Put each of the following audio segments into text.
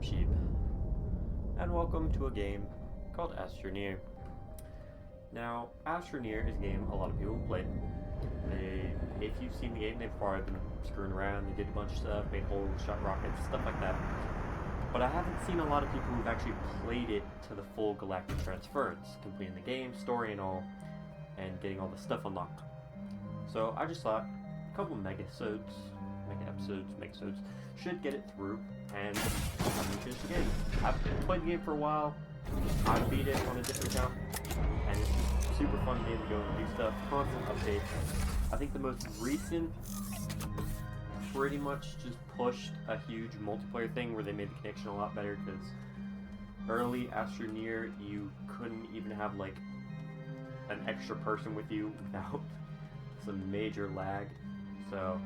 Sheep, and welcome to a game called Astroneer. Now, Astroneer is a game a lot of people have played. If you've seen the game, they've probably been screwing around, they did a bunch of stuff, made holes, shot rockets, stuff like that. But I haven't seen a lot of people who've actually played it to the full galactic transference, completing the game, story and all, and getting all the stuff unlocked. So I just thought a couple Megasodes should get it through, and I'm gonna finish the game. I've played the game for a while, I beat it on a different account, and it's a super fun game to go and do stuff, constant updates. I think the most recent pretty much just pushed a huge multiplayer thing where they made the connection a lot better, because early Astroneer you couldn't even have like an extra person with you without some major lag. So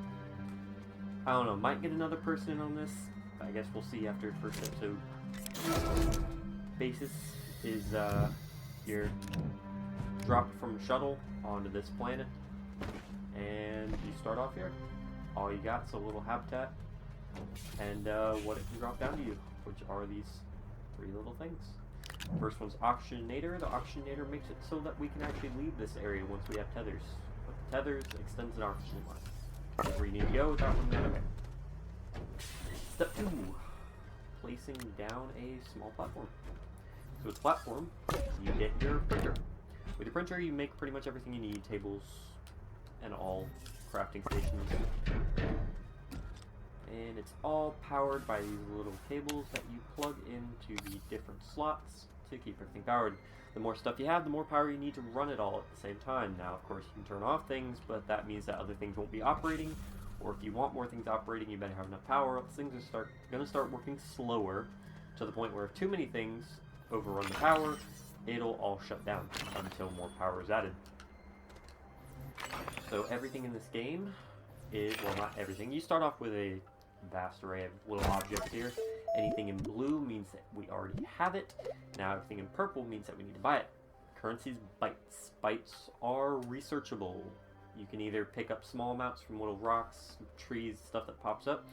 I don't know, might get another person in on this. I guess we'll see after the first episode. Basis is you're dropped from a shuttle onto this planet, and you start off here. All you got's a little habitat, and what it can drop down to you, which are these three little things. First one's Oxygenator. The Oxygenator makes it so that we can actually leave this area once we have tethers. But the tethers extends an oxygen line. Where you need to go without running out of air. Step 2. Placing down a small platform. So with platform, you get your printer. With your printer, you make pretty much everything you need. Tables and all crafting stations. And it's all powered by these little cables that you plug into the different slots to keep everything powered. The more stuff you have, the more power you need to run it all at the same time. Now, of course, you can turn off things, but that means that other things won't be operating. Or if you want more things operating, you better have enough power, else things are going to start working slower, to the point where if too many things overrun the power, it'll all shut down until more power is added. So everything in this game is, well, not everything. You start off with a vast array of little objects here. Anything in blue means that we already have it. Now everything in purple means that we need to buy it. Currency's bytes. Bytes are researchable. You can either pick up small amounts from little rocks, trees, stuff that pops up,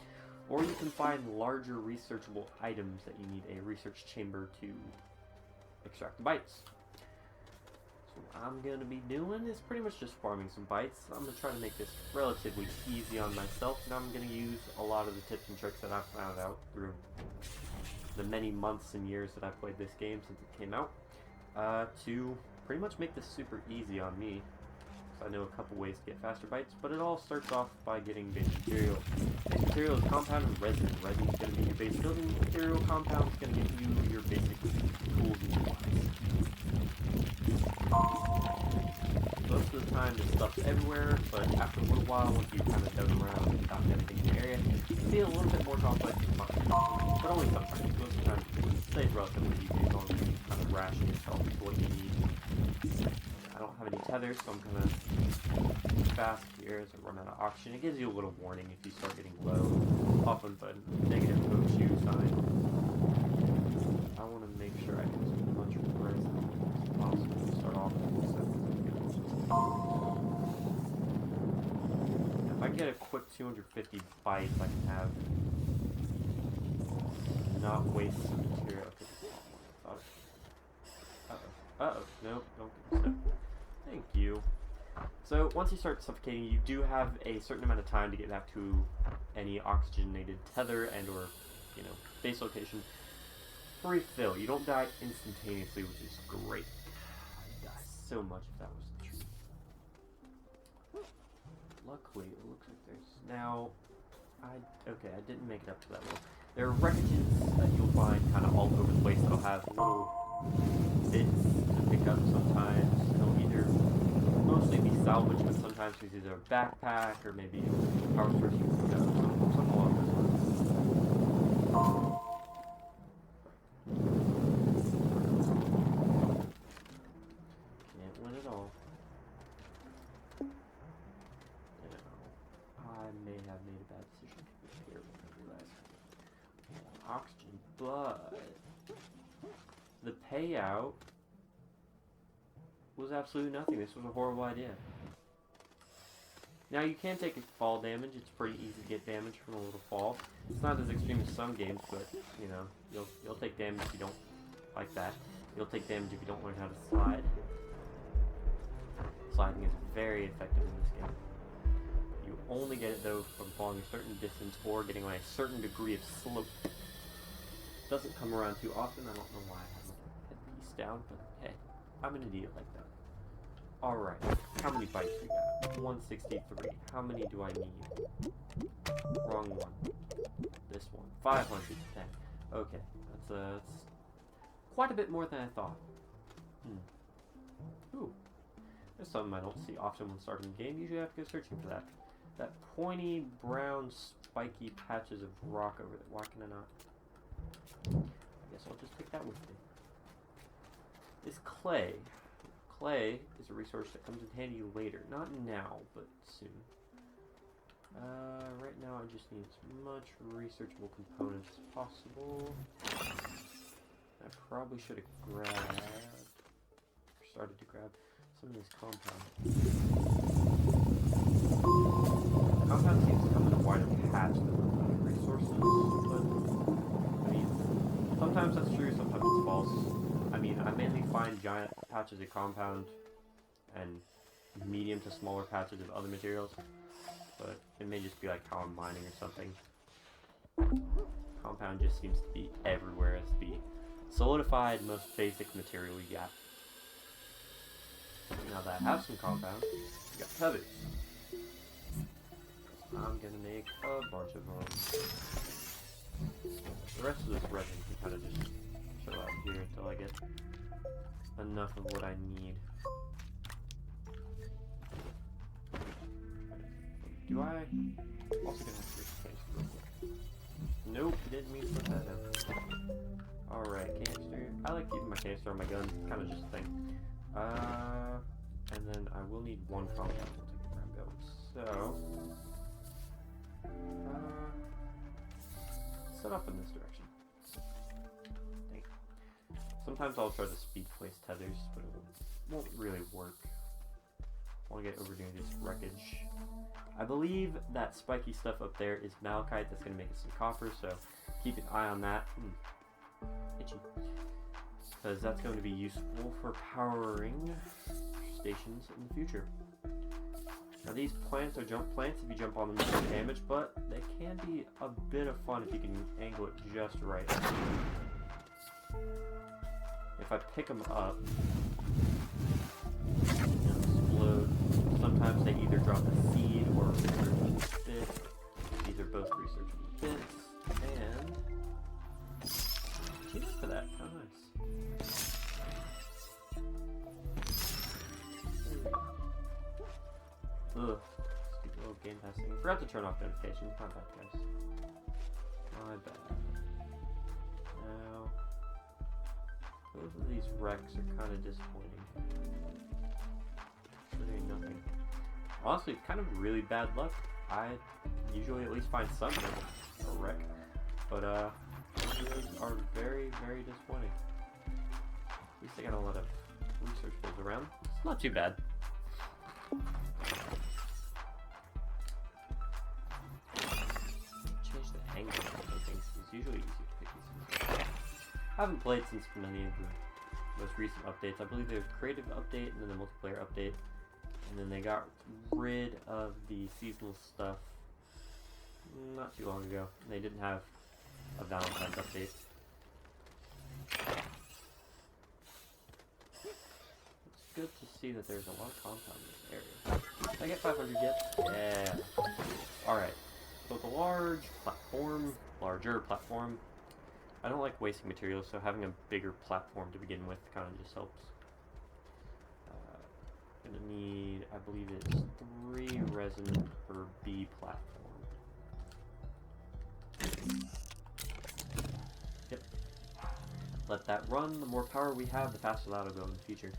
or you can find larger researchable items that you need a research chamber to extract the bytes. So what I'm going to be doing is pretty much just farming some bytes. I'm going to try to make this relatively easy on myself, and I'm going to use a lot of the tips and tricks that I've found out through the many months and years that I've played this game since it came out, to pretty much make this super easy on me. So I know a couple ways to get faster bytes, but it all starts off by getting base material. Base material is compounded resin. Resin is going to be your base building material. Compound is going to get you your basic tools and supplies. Most of the time, this stuff's everywhere, but after a little while, once you've kind of dug around and gotten everything in the area, it can be a little bit more complex and fun. But only sometimes. Most of the time, it stays relatively easy as long as you kind of ration yourself with what you need. I don't have any tethers, so I'm kind of fast here as I run out of oxygen. It gives you a little warning if you start getting low. Often the negative O2 sign. I want to make sure I get as much resin as possible to start off with. If I get a quick 250 bytes, I can have not waste some material. Uh-oh. Nope, don't get stuck. Thank you. So, once you start suffocating, you do have a certain amount of time to get back to any oxygenated tether and or, base location for refill. You don't die instantaneously, which is great. I'd die so much if that was the truth. Luckily, it looks like there's... Now, okay, I didn't make it up to that level. There are wreckages that you'll find kind of all over the place that'll have little bits to pick up sometimes. They'll either mostly be salvaged, but sometimes there's either a backpack or maybe a power source you can pick up, something along those lines. Can't win it all. I may have made a bad decision here when I realized oxygen, but the payout was absolutely nothing. This was a horrible idea. Now you can take fall damage. It's pretty easy to get damage from a little fall. It's not as extreme as some games, but you know, you'll take damage if you don't like that. You'll take damage if you don't learn how to slide. Sliding is very effective in this game. You only get it though from falling a certain distance or getting like a certain degree of slope. Doesn't come around too often. I don't know why I have my headpiece down, but hey, I'm an idiot like that. Alright, how many bites we got? 163. How many do I need? Wrong one. This one. 510. Okay, that's quite a bit more than I thought. Ooh. There's something I don't see often when starting the game. Usually I have to go searching for that. That pointy, brown, spiky patches of rock over there. Why can I not? I guess I'll just take that with me. This clay. Clay is a resource that comes in handy later. Not now, but soon. Right now I just need as much researchable components as possible. I probably should have grabbed, or started to grab, some of this compound. Compound seems to come in a wider patch than other resources, but I mean, sometimes that's true, sometimes it's false. I mean, I mainly find giant patches of compound and medium to smaller patches of other materials, but it may just be like how I'm mining or something. Compound just seems to be everywhere as the solidified, most basic material we got. Now that I have some compound, we got feathers. I'm gonna make a bunch of them. The rest of this resin can kind of just chill out here until I get enough of what I need. Do I? Also gonna have to canister real quick. Nope, didn't mean to put that down. Alright, canister. I like keeping my canister on my gun, kind of just a thing. And then I will need one compound to get where I'm going. So, set up in this direction. Dang. Sometimes I'll try to speed place tethers, but it won't really work. I want to get over doing this wreckage. I believe that spiky stuff up there is malachite that's going to make us some copper, so keep an eye on that. Itchy. Because that's going to be useful for powering stations in the future. Now these plants are jump plants if you jump on them you take damage, but they can be a bit of fun if you can angle it just right. If I pick them up, they'll explode. Sometimes they either drop a seed or a researchable bit. These are both researchable bits, and cheers for that. How nice. Ugh, stupid little game passing. Forgot to turn off notifications. My bad, guys. My bad. Now, both of these wrecks are kind of disappointing. Literally nothing. Honestly, it's kind of really bad luck. I usually at least find something a wreck, but these are very, very disappointing. At least I got a lot of research bills around. It's not too bad. Change the angle of things. It's usually easier to pick these things up. I haven't played since many of the most recent updates. I believe there's a creative update and then the multiplayer update. And then they got rid of the seasonal stuff not too long ago. They didn't have a Valentine's update. It's good to see that there's a lot of compound in this area. Did I get 500 yet? Yeah. Alright. So it's a larger platform. I don't like wasting materials, so having a bigger platform to begin with kind of just helps. Gonna need, I believe it's 3 resin per B platform. Yep. Let that run. The more power we have, the faster that'll go in the future.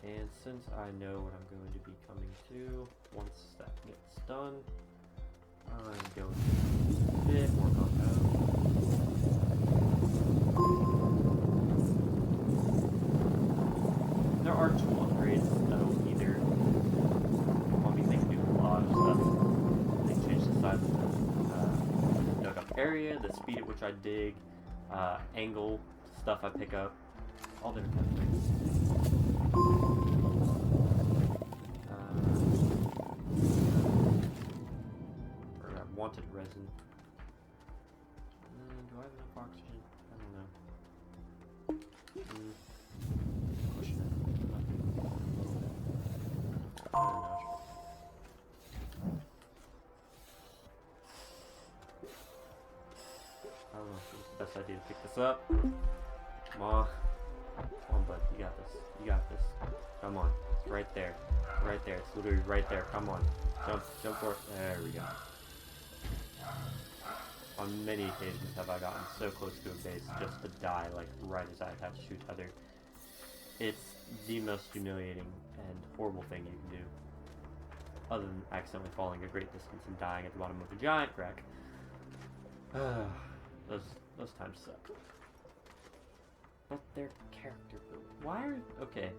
And since I know what I'm going to be coming to, once that gets done, I'm going to use a bit more compound. There are tool upgrades that'll either speed at which I dig, angle, stuff I pick up, all different kinds of things. Or I wanted resin. Do I have enough oxygen? I don't know. Pushing it. Oh, no. I don't know if it's the best idea to pick this up. Come on. Come on, bud. You got this. You got this. Come on. It's right there. Right there. It's literally right there. Come on. Jump. Jump for it. There we go. On many occasions have I gotten so close to a base just to die, like, right as I'd have to shoot other. It's the most humiliating and horrible thing you can do. Other than accidentally falling a great distance and dying at the bottom of a giant crack. Those times suck. But their character build. Why are... Okay.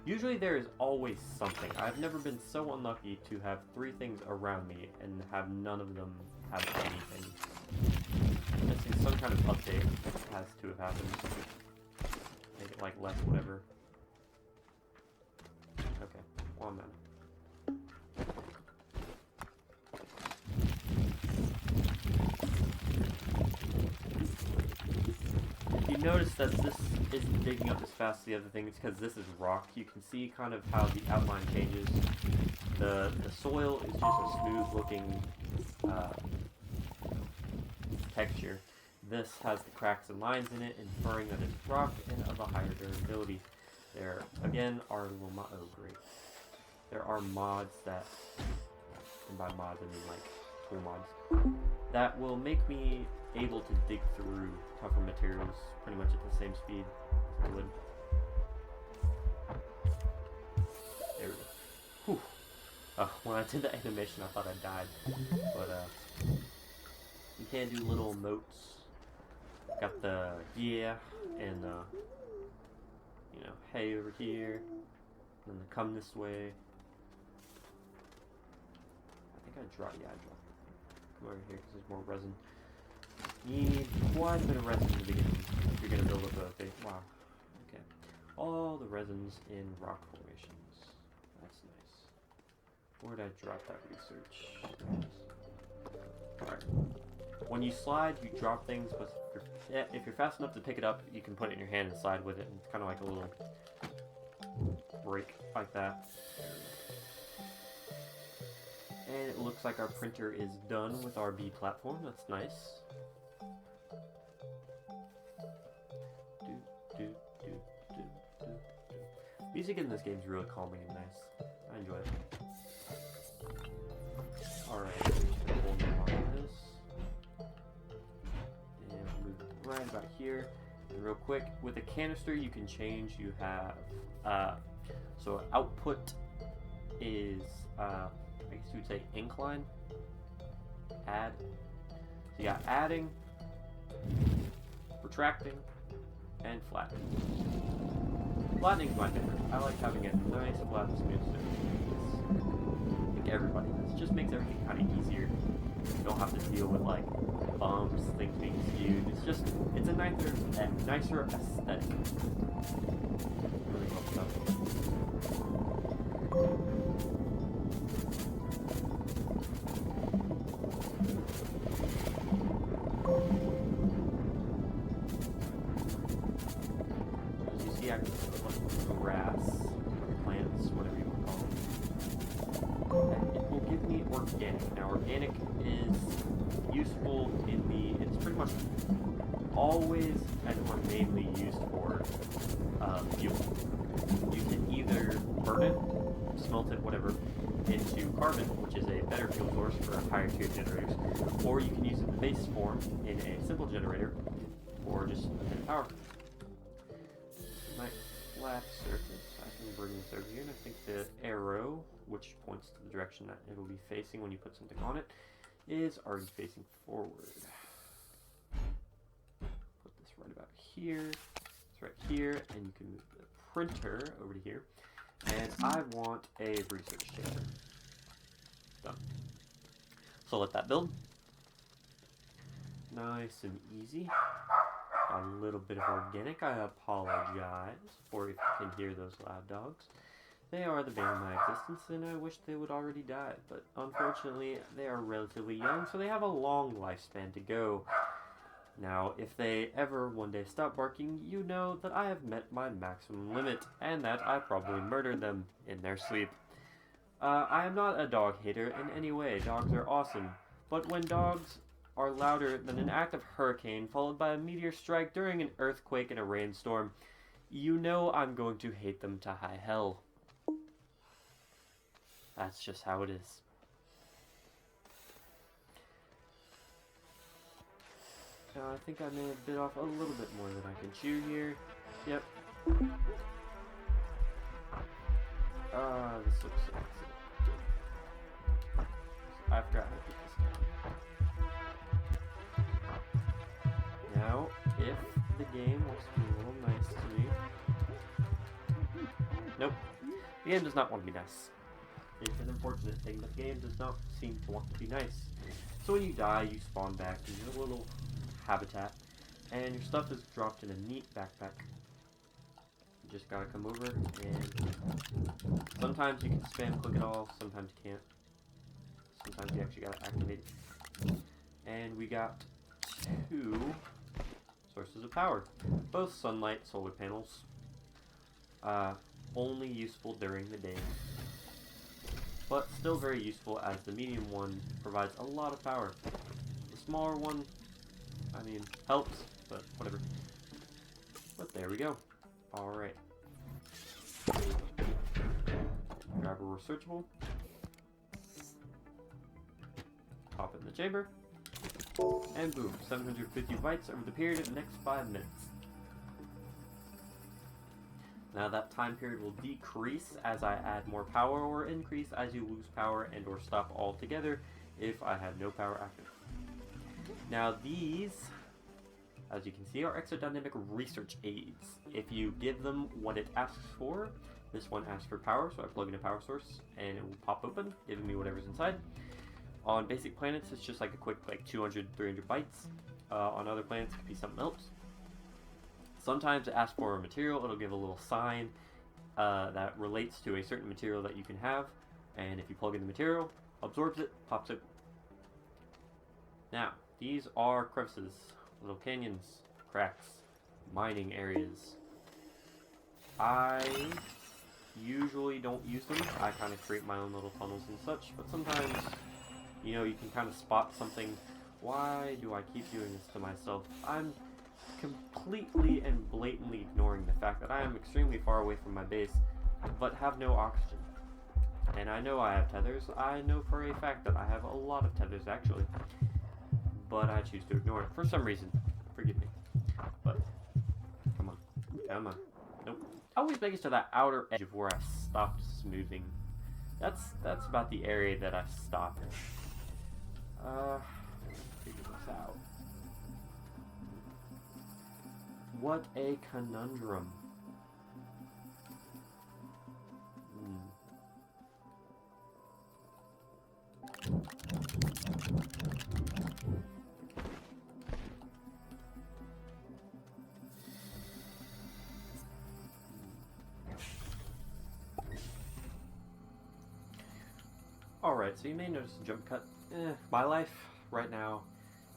Usually there is always something. I've never been so unlucky to have 3 things around me and have none of them have anything. I'm guessing some kind of update has to have happened. Make it like less whatever. Okay. 1 minute. You notice that this isn't digging up as fast as the other things because this is rock. You can see kind of how the outline changes. The soil is just a smooth looking texture. This has the cracks and lines in it, inferring that it's rock and of a higher durability. There again are little oh great. There are mods that, and by mods I mean like tool mods, that will make me able to dig through tougher materials pretty much at the same speed as I would. There we go. Whew. When I did the animation I thought I died. But you can do little motes. Got the yeah and you know, hey over here. And the come this way. I think I dropped it. Come over here because there's more resin. Need quite a bit of resin in the beginning if you're going to build up a big... Wow. Okay. All the resins in rock formations. That's nice. Where did I drop that research? Alright. When you slide, you drop things, but if you're fast enough to pick it up, you can put it in your hand and slide with it. And it's kind of like a little break like that. And it looks like our printer is done with our B platform. That's nice. Music in this game is really calming and nice. I enjoy it. Alright, we'll move on to this. And we'll move right about here. And real quick, with a canister you can change. You have, so output is, I guess you would say incline. Add. So you got adding, retracting, and flattening. Flattening is my favorite. I like having a nice flat smooth surface. I think everybody does. It just makes everything kind of easier. You don't have to deal with like bumps, things being skewed. It's a nicer aesthetic. Really cool stuff. Grass, plants, whatever you want to call them. It will give me organic. Now, organic is useful in it's pretty much always and or mainly used for fuel. You can either burn it, smelt it, whatever, into carbon, which is a better fuel source for higher tier generators, or you can use it in base form in a simple generator for just a bit of power. Flat surface. I can bring this over here, and I think the arrow, which points to the direction that it will be facing when you put something on it, is already facing forward. Put this right about here. It's right here, and you can move the printer over to here. And I want a research chamber. Done. So let that build. Nice and easy. A little bit of organic. I apologize for if you can hear those loud dogs. They are the bane of my existence, and I wish they would already die. But unfortunately, they are relatively young, so they have a long lifespan to go. Now, if they ever one day stop barking, you know that I have met my maximum limit, and that I probably murdered them in their sleep. I am not a dog hater in any way. Dogs are awesome. But when dogs are louder than an active hurricane followed by a meteor strike during an earthquake and a rainstorm, you know I'm going to hate them to high hell. That's just how it is. Now, I think I may have bit off a little bit more than I can chew here. Yep. This looks so excellent. I forgot how to put this down. Now, if the game wants to be a little nice to me... Nope. The game does not want to be nice. It's an unfortunate thing, but the game does not seem to want to be nice. So when you die, you spawn back in your little habitat, and your stuff is dropped in a neat backpack. You just gotta come over, and sometimes you can spam click it all, sometimes you can't. Sometimes you actually gotta activate it. And we got 2 sources of power. Both sunlight solar panels. Only useful during the day. But still very useful as the medium one provides a lot of power. The smaller one, I mean, helps, but whatever. But there we go. Alright. Grab a researchable. Pop it in the chamber. And boom, 750 bytes over the period of the next 5 minutes. Now that time period will decrease as I add more power, or increase as you lose power and or stop altogether if I have no power active. Now these, as you can see, are exodynamic research aids. If you give them what it asks for, this one asks for power, so I plug in a power source and it will pop open, giving me whatever's inside. On basic planets, it's just like a quick 200, 300 bytes. On other planets, it could be something else. Sometimes it asks for a material, it'll give a little sign that relates to a certain material that you can have, and if you plug in the material, absorbs it, pops it. Now, these are crevices, little canyons, cracks, mining areas. I usually don't use them. I kind of create my own little tunnels and such, but sometimes, you know, you can kind of spot something. Why do I keep doing this to myself? I'm completely and blatantly ignoring the fact that I am extremely far away from my base, but have no oxygen. And I know I have tethers. I know for a fact that I have a lot of tethers, actually. But I choose to ignore it for some reason. Forgive me. But, come on. Come on. Nope. Always make it to that outer edge of where I stopped smoothing. That's about the area that I stopped. Figure this out. What a conundrum. Alright, so you may notice a jump cut. My life right now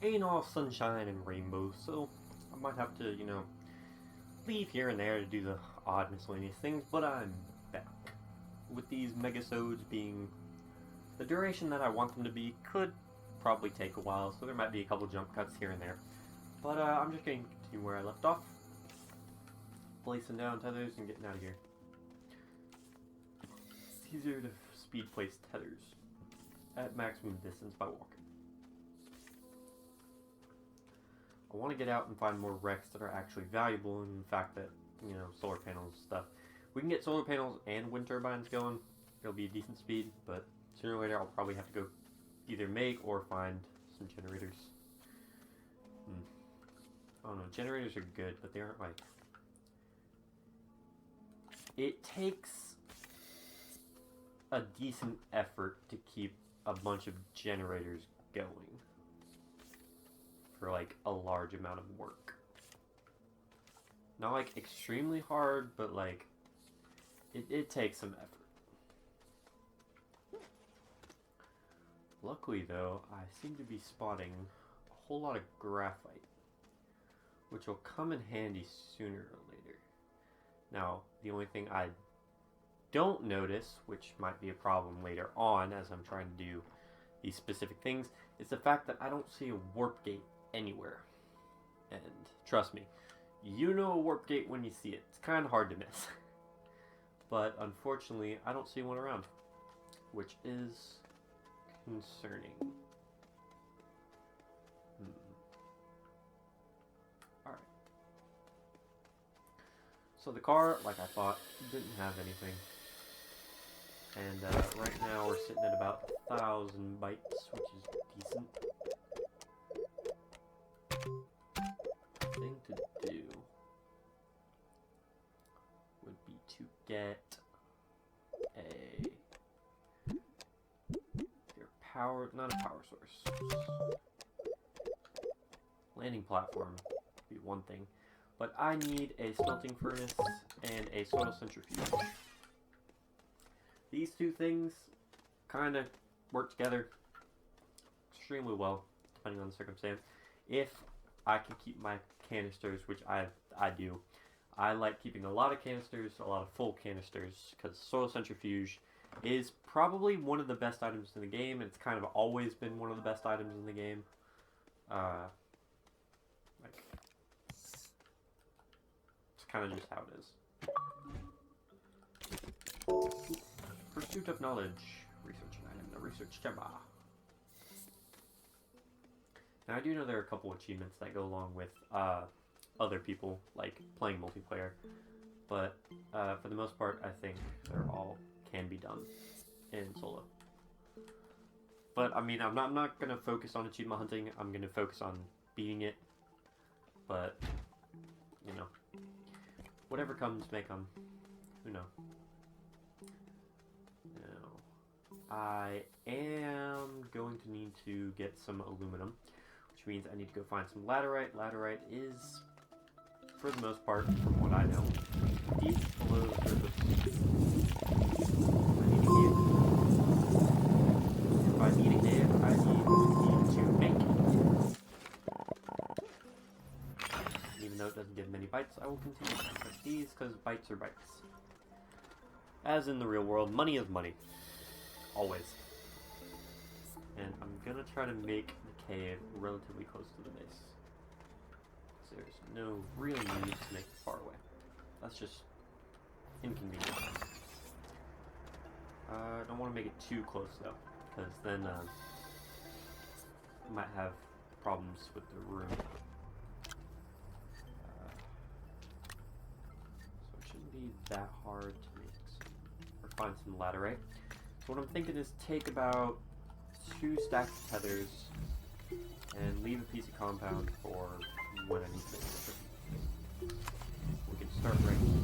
ain't all sunshine and rainbows, so I might have to, you know, leave here and there to do the odd miscellaneous things, but I'm back. With these Megasodes being the duration that I want them to be, could probably take a while, so there might be a couple jump cuts here and there. But I'm just going to continue where I left off. Placing down tethers and getting out of here. It's easier to speed place tethers at maximum distance by walking. I want to get out and find more wrecks that are actually valuable in the fact that, you know, solar panels and stuff. We can get solar panels and wind turbines going. It'll be a decent speed, but sooner or later I'll probably have to go either make or find some generators. I don't know, generators are good, but they aren't like... It takes a decent effort to keep a bunch of generators going. for like a large amount of work. Not like extremely hard, but like it takes some effort. Luckily though, I seem to be spotting a whole lot of graphite, which will come in handy sooner or later. Now, the only thing I don't notice, which might be a problem later on as I'm trying to do these specific things, is the fact that I don't see a warp gate anywhere. And trust me, you know a warp gate when you see it. It's kind of hard to miss. But unfortunately, I don't see one around, which is concerning. Alright. So the car, like I thought, didn't have anything. And right now we're sitting at about 1,000 bytes, which is decent. Thing to do would be to get not a power source. Landing platform would be one thing, but I need a smelting furnace and a soil centrifuge. These two things kind of work together extremely well, depending on the circumstance. If I can keep my canisters, which I do. I like keeping a lot of canisters, a lot of full canisters, because soil centrifuge is probably one of the best items in the game, and it's kind of always been one of the best items in the game. It's kind of just how it is. Pursuit of knowledge. Research item. The research gemma. Now I do know there are a couple achievements that go along with other people, like playing multiplayer, but for the most part I think they're all can be done in solo. But I mean, I'm not going to focus on achievement hunting, I'm going to focus on beating it, but you know, whatever comes may come, who knows. Now, I am going to need to get some aluminum, which means I need to go find some laterite. Laterite is, for the most part, from what I know, deep below the surface. If I need a cave, I need to make it. Even though it doesn't give many bites, I will continue to collect these, because bites are bites. As in the real world, money is money. Always. And I'm gonna try to make the cave relatively close to the base. So there's no real need to make it far away. That's just inconvenient. I don't want to make it too close though, because then I might have problems with the room. So it shouldn't be that hard to make some, or find some laterite. So what I'm thinking is take about 2 stacks of tethers and leave a piece of compound for when I need to make it. We can start right here.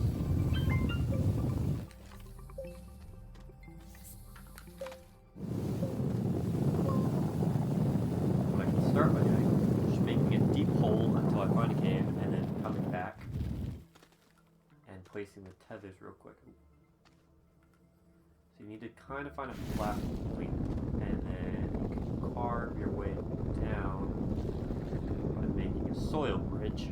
What I can start by doing is just making a deep hole until I find a cave, and then coming back and placing the tethers real quick. So you need to kind of find a flat point, and then you can carve your way down by making a soil bridge.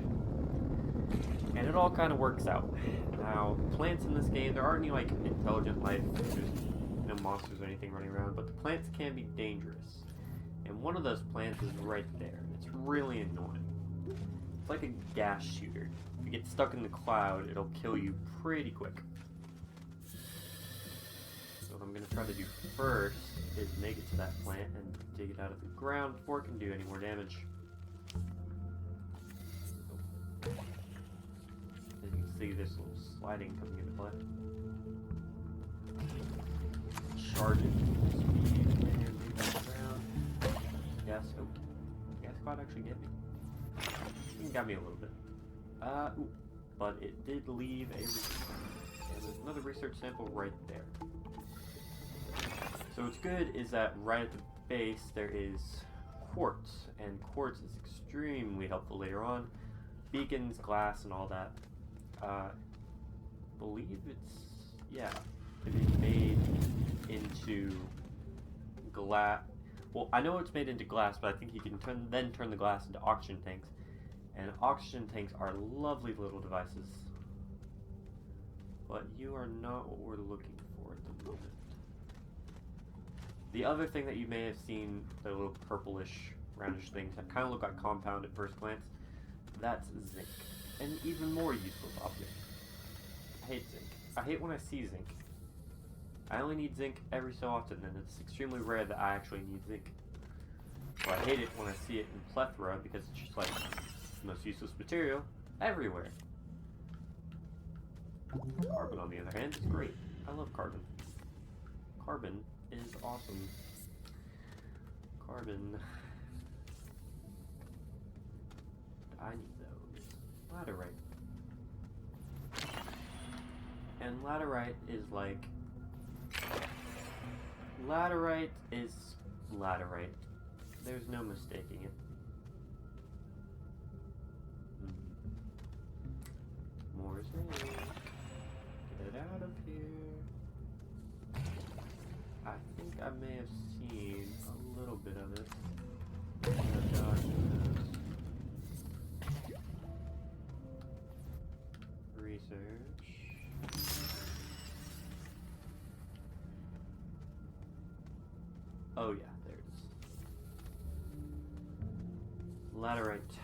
And it all kind of works out. Now, plants in this game, there aren't any like intelligent life, there's no monsters or anything running around, but the plants can be dangerous. And one of those plants is right there. It's really annoying. It's like a gas shooter. If you get stuck in the cloud, it'll kill you pretty quick. So what I'm going to try to do first is make it to that plant and dig it out of the ground before it can do any more damage. As you can see, this little sliding coming into play. Charge it. Speed and leave that around. Gas. Oh. Gas cloud actually get me. It got me a little bit. Ooh. But it did leave a research sample. And there's another research sample right there. So what's good is that right at the base there is quartz, and quartz is extremely helpful later on. Beacons, glass, and all that. Believe it's, yeah, it is made into glass. Well, I know it's made into glass, but I think you can then turn the glass into oxygen tanks. And oxygen tanks are lovely little devices. But you are not what we're looking for at the moment. The other thing that you may have seen, the little purplish, roundish things that kind of look like compound at first glance, that's zinc. An even more useless object. I hate zinc. I hate when I see zinc. I only need zinc every so often, and it's extremely rare that I actually need zinc. So I hate it when I see it in plethora, because it's just like the most useless material everywhere. Carbon, on the other hand, is great. I love carbon. Carbon is awesome. Carbon. I need those. Laterite. And laterite is like... Laterite is laterite. There's no mistaking it. More zinc. Get out of here. I think I may have seen a little bit of it. Research. Oh yeah, there it is. Laterite.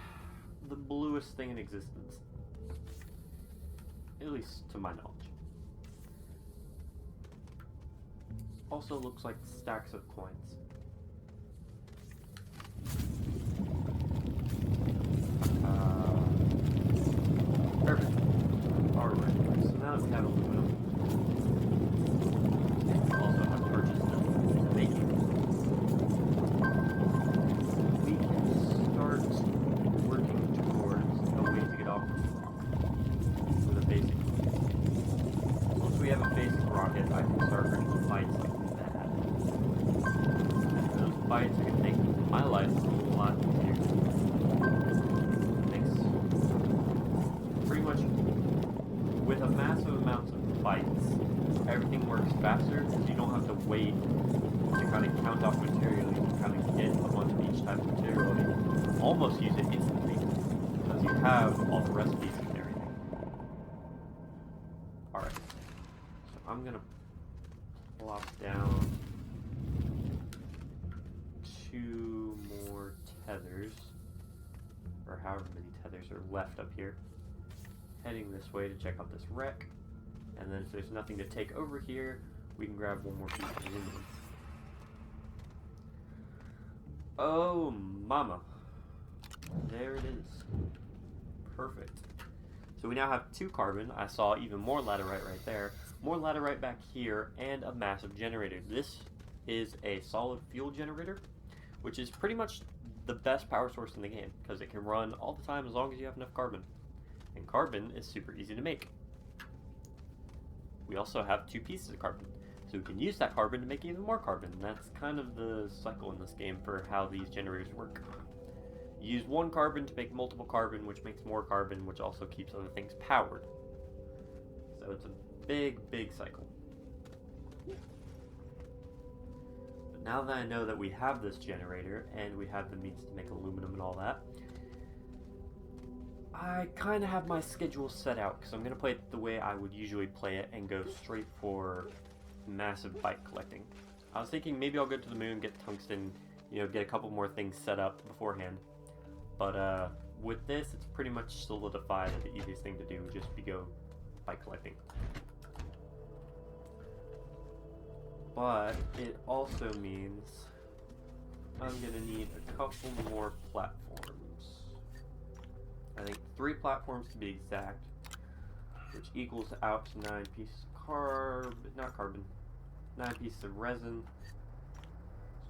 The bluest thing in existence. At least to my knowledge. Also looks like stacks of coins. Perfect. Alright, so now that we have aluminum, and also have purchased the baking, we can start working towards a way to get off the rock with a basic. Once we have a basic rocket, I can start running fights like that. And those fights are going to make my life a lot easier. Thanks. Pretty much with a massive amount of fights, everything works faster because you don't have to wait to kind of count off material. You can kind of get a bunch of each type of material and almost use it instantly because you have all the recipes and everything. Alright, so I'm going to plop down 2 more tethers, or however many tethers are left up here. Heading this way to check out this wreck, and then if there's nothing to take over here, we can grab one more piece of aluminum. Oh mama, there it is. Perfect. So we now have 2 carbon. I saw even more laterite right there, more laterite back here, and a massive generator. This is a solid fuel generator, which is pretty much the best power source in the game because it can run all the time as long as you have enough carbon. And carbon is super easy to make. We also have 2 pieces of carbon, so we can use that carbon to make even more carbon. That's kind of the cycle in this game for how these generators work. You use 1 carbon to make multiple carbon, which makes more carbon, which also keeps other things powered. So it's a big, big cycle. But now that I know that we have this generator, and we have the means to make aluminum and all that, I kind of have my schedule set out, because I'm going to play it the way I would usually play it and go straight for massive bike collecting. I was thinking maybe I'll go to the moon, get tungsten, you know, get a couple more things set up beforehand. But with this, it's pretty much solidified that the easiest thing to do would just be go bike collecting. But it also means I'm going to need a couple more platforms. I think 3 platforms to be exact, which equals out to 9 pieces of 9 pieces of resin.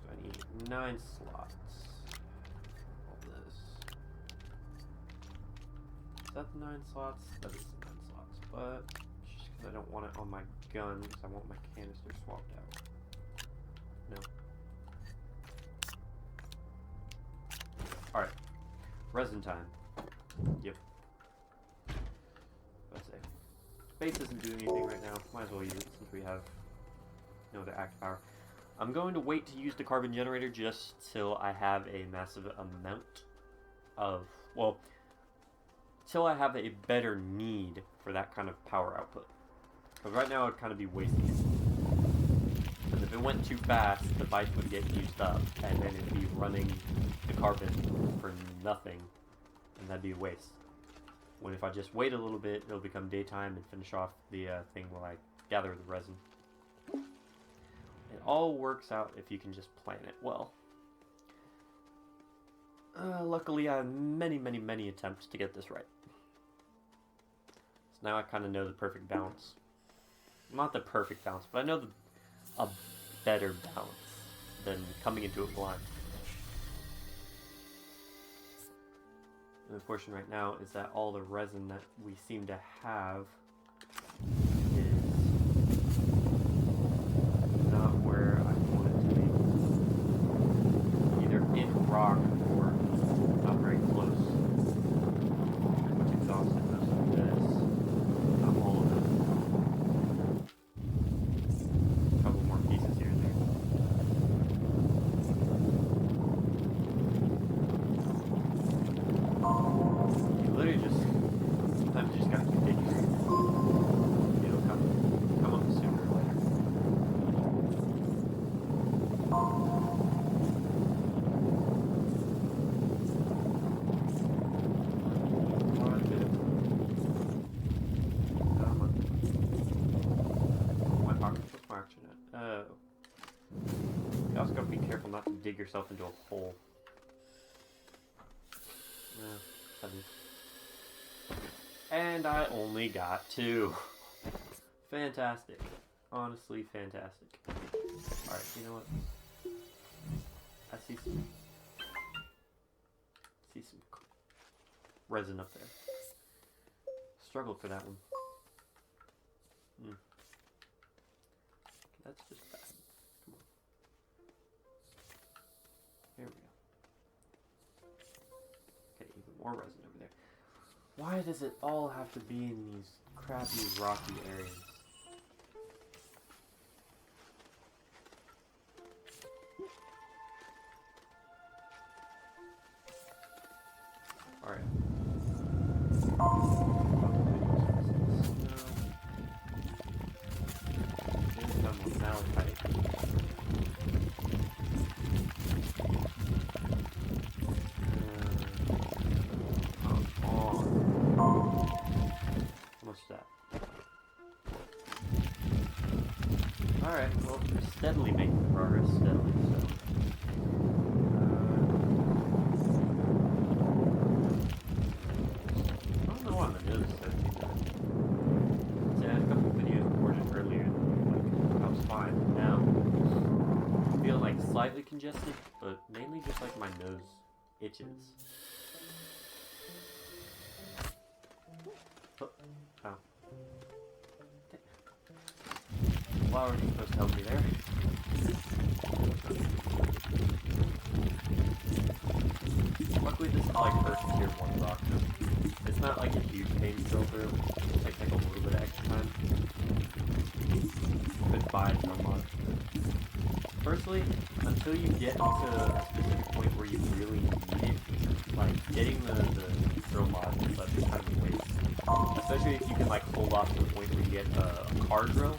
So I need 9 slots. All this. Is that the 9 slots? That is the 9 slots, but just because I don't want it on my gun, because I want my canister swapped out. No. Alright. Resin time. Yep. Let's say. Space isn't doing anything right now. Might as well use it since we have no other active power. I'm going to wait to use the carbon generator just till I have a massive amount of, well, till I have a better need for that kind of power output. Because right now I'd kind of be wasting it. Because if it went too fast, the bike would get used up, and then it'd be running the carbon for nothing, and that'd be a waste. When if I just wait a little bit, it'll become daytime and finish off the thing while I gather the resin. It all works out if you can just plan it well. Luckily, I have many attempts to get this right. So now I kind of know the perfect balance. Not the perfect balance, but I know a better balance than coming into it blind. And the portion right now is that all the resin that we seem to have is not where I want it to be. Either in rock or not very close. Pretty much exhausted most of this. Not all of it. A couple more pieces here and there. You literally just, sometimes you just gotta keep digging. It'll come up sooner or later. You also gotta be careful not to dig yourself into a hole. And I only got 2. Fantastic. Honestly, fantastic. Alright, you know what? I see some resin up there. Struggled for that one. That's just bad. Come on. There we go. Okay, even more resin over there. Why does it all have to be in these crappy rocky areas? Alright. Alright, well, we're steadily making progress, steadily. I don't know why my nose is 17 minutes. See, I had a couple videos recorded earlier, and I was fine. Now, I feel like slightly congested, but mainly just like my nose itches. Oh, ow. Flowers are supposed to help me there. Luckily this is like first tier 1 rock. It's not like a huge pain to go through. It might take a little bit of extra time. Could buy it from mod. Personally, until you get to a specific point where you really need it, like getting the drill mod is like kind of a waste. Especially if you can like hold off to the point where you get a car drill.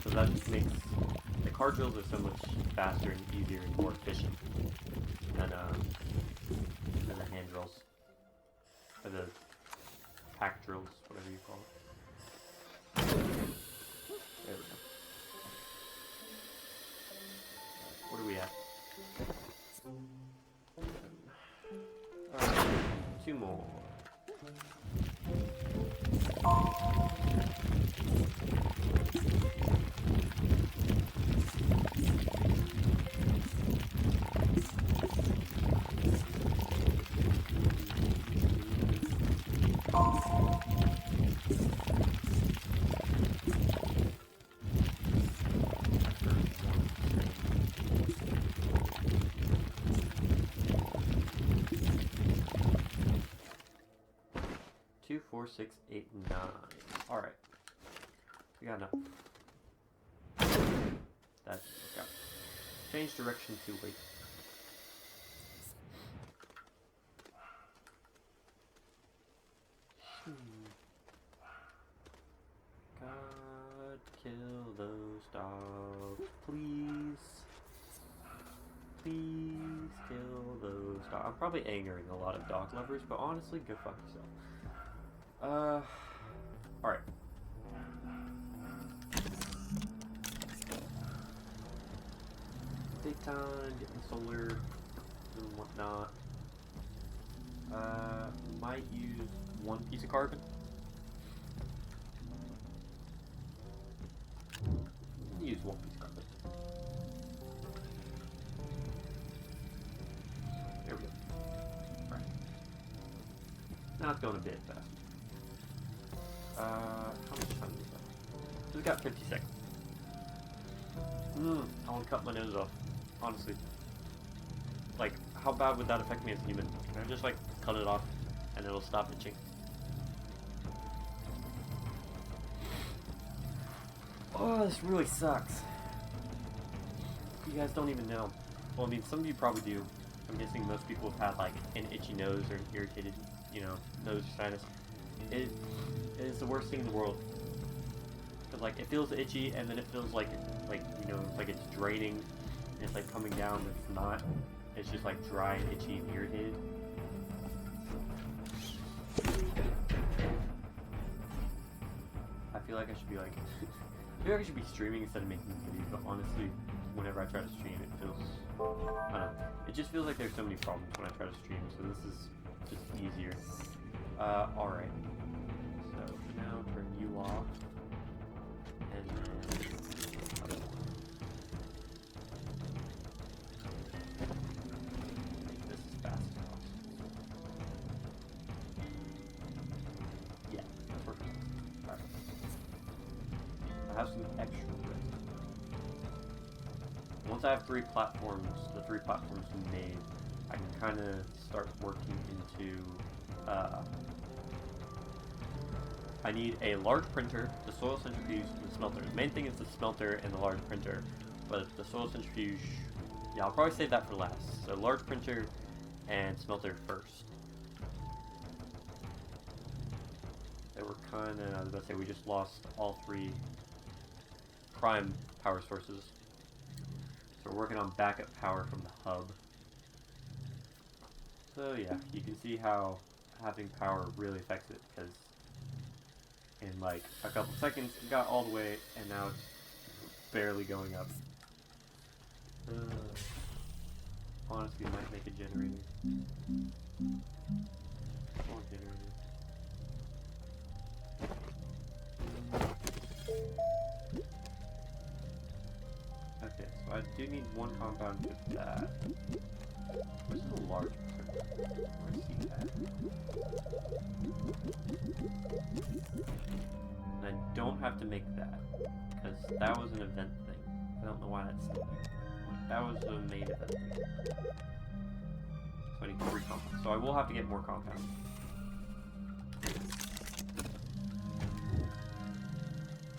So that just makes the car drills are so much faster and easier and more efficient than the hand drills or the pack drills, whatever you call it. There we go. What are we at? Alright, 2 more. 6, 8, 9. Alright. We got enough. That's okay. Change direction to wait. God, kill those dogs, please. Please kill those dogs. I'm probably angering a lot of dog lovers, but honestly, go fuck yourself. Alright. Big time, getting solar and whatnot. Might use one piece of carbon. Use one piece of carbon. There we go. Right. Now it's going a bit fast. How much time do we have? We've got 50 seconds. I want to cut my nose off. Honestly. Like, how bad would that affect me as a human? Can I just, like, cut it off and it'll stop itching? Oh, this really sucks. You guys don't even know. Well, I mean, some of you probably do. I'm guessing most people have had, like, an itchy nose or an irritated, you know, nose or sinus. It is the worst thing in the world. Because, like, it feels itchy, and then it feels like, you know, like it's draining, and it's, like, coming down, but it's not. It's just, like, dry and itchy and irritated. I feel like I should be, like... I feel like I should be streaming instead of making videos, but honestly, whenever I try to stream, it feels... I don't know. It just feels like there's so many problems when I try to stream, so this is just easier. Alright. So, now turn you off. And then... other one. Make this as fast as possible. Yeah, that's working. Alright. I have some extra rest. Once I have the 3 platforms made, I can kind of start working into, I need a large printer, the soil centrifuge, and the smelter. The main thing is the smelter and the large printer, but the soil centrifuge, yeah, I'll probably save that for last. So large printer and smelter first. They were kind of, I was about to say, we just lost all 3 prime power sources. So we're working on backup power from the hub. So yeah, you can see how having power really affects it, because in like a couple seconds it got all the way, and now it's barely going up. Honestly, might make a generator. Come on, generator. Okay, so I do need 1 compound with that. Where's the large printer? Where's he at? And I don't have to make that, because that was an event thing. I don't know why that's still there. That was a main event thing. So I need 3 compounds. So I will have to get more compounds.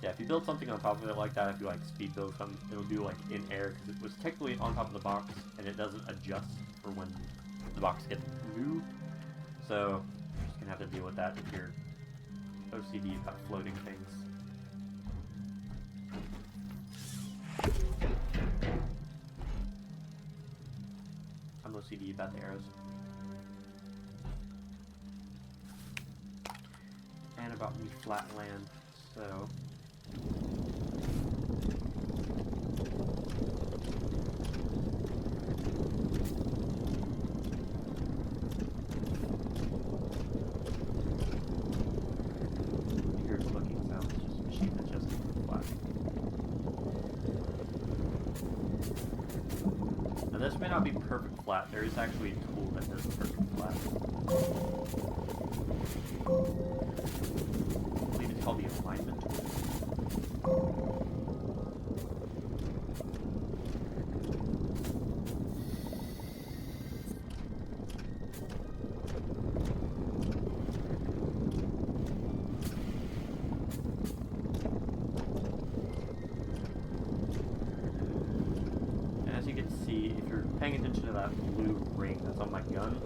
Yeah, if you build something on top of it like that, if you like speed build something, it'll do like in air, because it was technically on top of the box, and it doesn't adjust for when the box gets moved. So you're just gonna have to deal with that if you're OCD about floating things. I'm OCD about the arrows. And about me flat land, so... Here's clicking sounds, just machine adjusting flat. Now this may not be perfect flat, there is actually a tool that does perfect flat. I believe it's called the alignment tool. paying attention to that blue ring that's on my gun,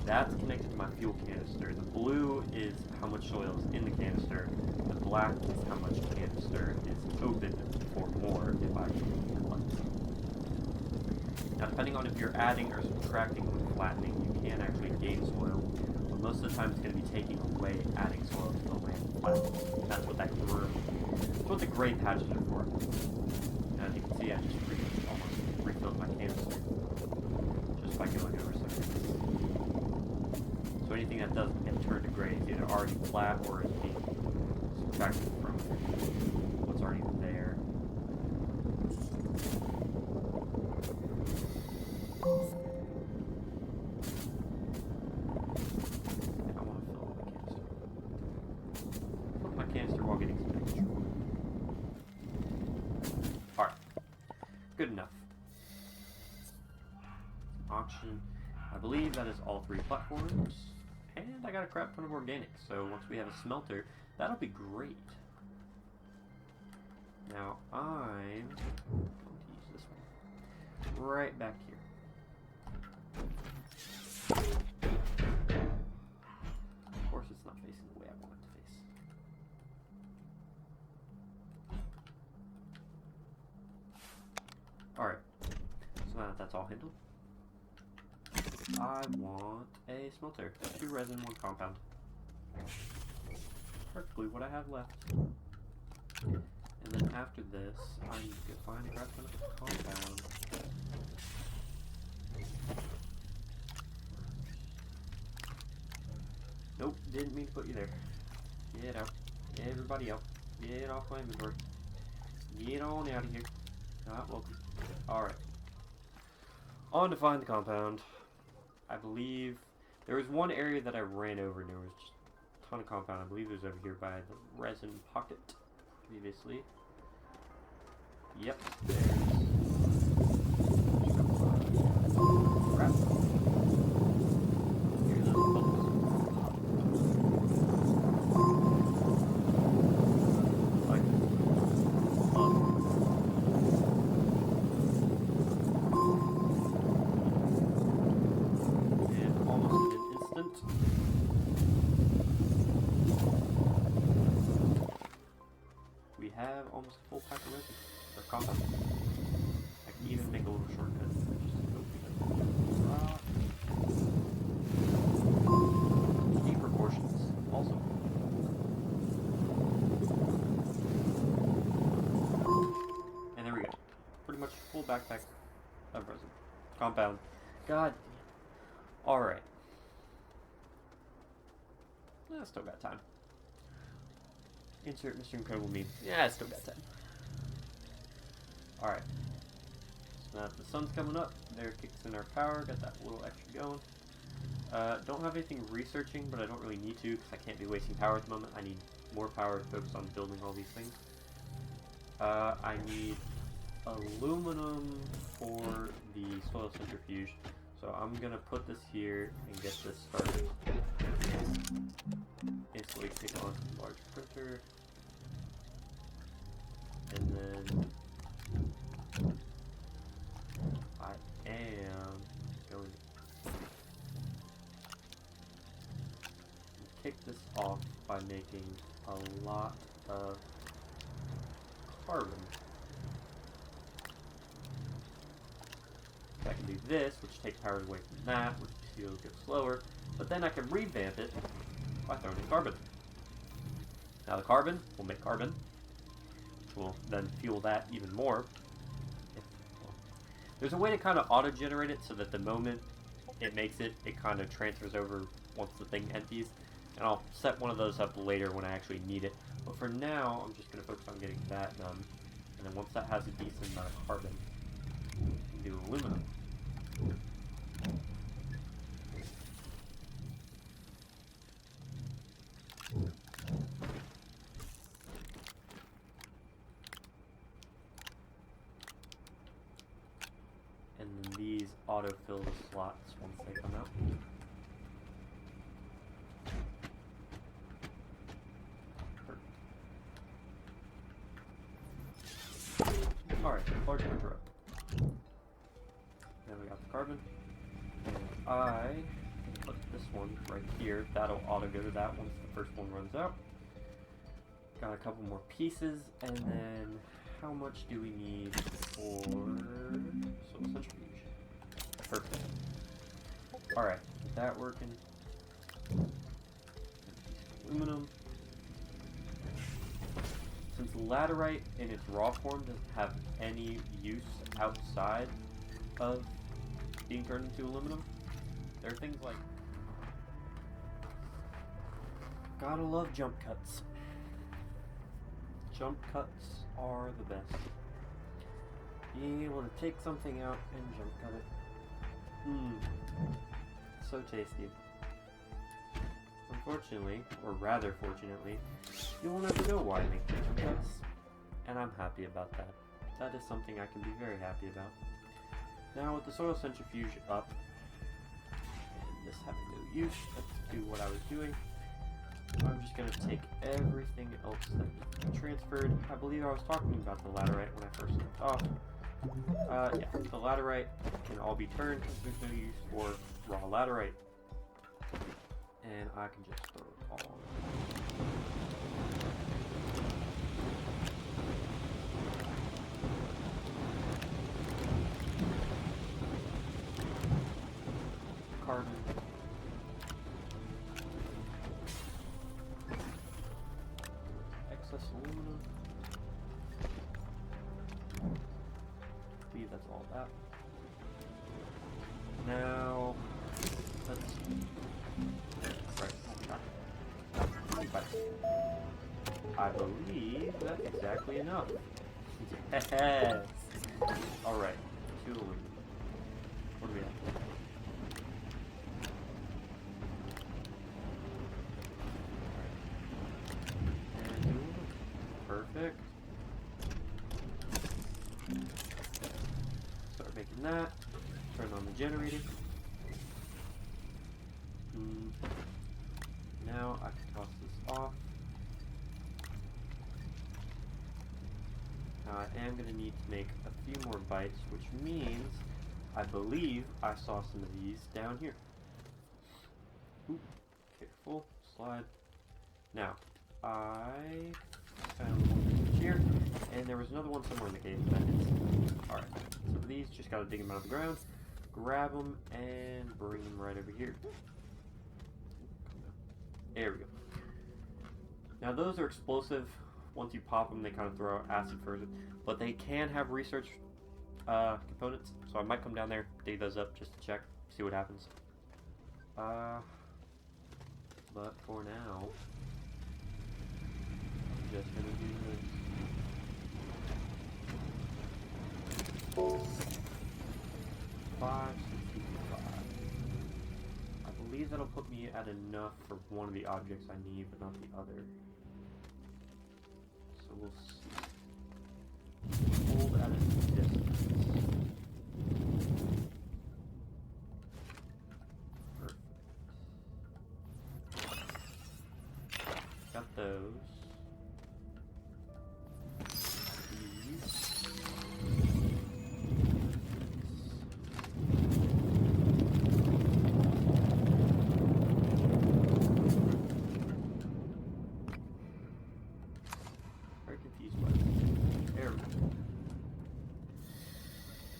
that's connected to my fuel canister. The blue is how much soil is in the canister. The black is how much canister is open for more if I collect. Now, depending on if you're adding or subtracting when flattening, you can actually gain soil. But most of the time, it's going to be taking away adding soil to the land flat. That's what that room. That's what the gray patches are for. And as you can see, I just almost refilled my canister just by going over some things. So anything that doesn't get turned to gray is either already flat or is being subtracted from what's already there. I want to fill up my canister. Fill up my canister while getting some extra wood. Alright. Good enough. Auction. I believe that is all 3 platforms. And I got a crap ton of organics, so once we have a smelter, that'll be great. Now I'm going to use this one. Right back here. Of course it's not facing the way I want it to face. Alright. So now that that's all handled, I want a smelter. 2 resin, 1 compound. Perfectly what I have left. And then after this, I need to go find a crap ton of compound. Nope, didn't mean to put you there. Get out. Everybody out. Get off my inventory. Get on out of here. Not welcome. Alright. On to find the compound. I believe there was one area that I ran over and there was just a ton of compound. I believe it was over here by the resin pocket previously. Yep, there's crap. Here's those bubbles. Like, and almost in an instant. We have almost a full pack of resin. Or compound. I can even make a little shortcut. Deep proportions. Also. And there we go. Pretty much full backpack of resin. Compound. God. Alright. I still got time. Insert Mr. Incredible meme. Yeah, I still got time. Alright. So now that the sun's coming up, there kicks in our power, got that little extra going. Don't have anything researching, but I don't really need to because I can't be wasting power at the moment. I need more power to focus on building all these things. I need aluminum for the soil centrifuge, so I'm gonna put this here and get this started. Instantly take on large printer, and then I am going to kick this off by making a lot of carbon. I can do this, which takes power away from that, which will go slower, but then I can revamp it by throwing in carbon. Now the carbon will make carbon, which will then fuel that even more. There's a way to kind of auto-generate it so that the moment it makes it, it kind of transfers over once the thing empties. And I'll set one of those up later when I actually need it. But for now, I'm just going to focus on getting that done. And then once that has a decent amount of carbon, we can do aluminum. And then these autofill the slots once they come out. Alright, large printer up. Then we got the carbon. And I put this one right here. That'll auto go to that once the first one runs out. Got a couple more pieces, and then how much do we need for soil centrifuge? Perfect. Alright, get that working. Aluminum. Since laterite in its raw form doesn't have any use outside of being turned into aluminum, there are things like... Gotta love jump cuts. Jump cuts are the best. Being able to take something out and jump cut it. So tasty. Unfortunately, or rather fortunately, you will never know why I make these jump cuts, and I'm happy about that. That is something I can be very happy about. Now with the soil centrifuge up, and this having no use, let's do what I was doing. I'm just going to take everything else that was transferred. I believe I was talking about the laterite when I first left off. Yeah, the laterite can all be turned because there's no use for raw laterite. And I can just throw it all in. Carbon. Excess aluminum. I believe that's all that. Now, let's... I believe that's exactly enough. Yes! Alright, 2 aluminum. What do we have? And 2 aluminum. Perfect. Start making that. Turn on the generator. Now I can toss this off. Now I am going to need to make a few more bites, which means I believe I saw some of these down here. Ooh, careful, slide. Now, I found one here, and there was another one somewhere in the cave that I didn't see. Alright, so for these, just got to dig them out of the ground, grab them, and bring them right over here. There we go. Now those are explosive. Once you pop them, they kind of throw out acid first, but they can have research components, so I might come down there, dig those up just to check, see what happens. But for now, I'm just gonna do this. 565. I believe that'll put me at enough for one of the objects I need, but not the other. So we'll see. Hold at a distance. Perfect. Got those.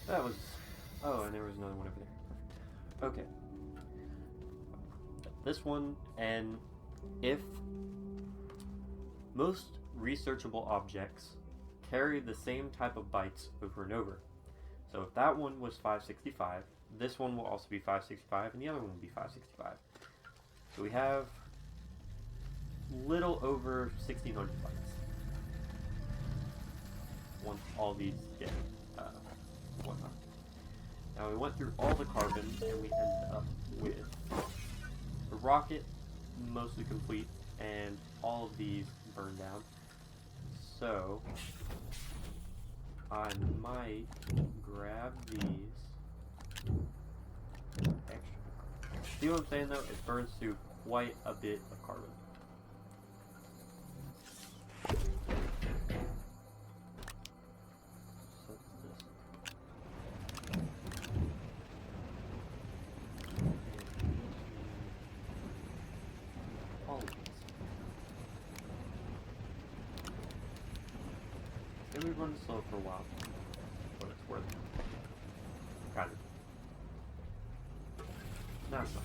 That was... Oh, and there was another one over there. Perfect. Okay. This one, and if most researchable objects carry the same type of bytes over and over. So if that one was 565, this one will also be 565, and the other one will be 565. So we have little over 1600 bytes. Once all these get whatnot. Now we went through all the carbons and we ended up with the rocket mostly complete and all of these burned down. So I might grab these extra. See what I'm saying though? It burns through quite a bit of carbon. Then we run slow for a while, but it's worth it. Kind of. Now it's not.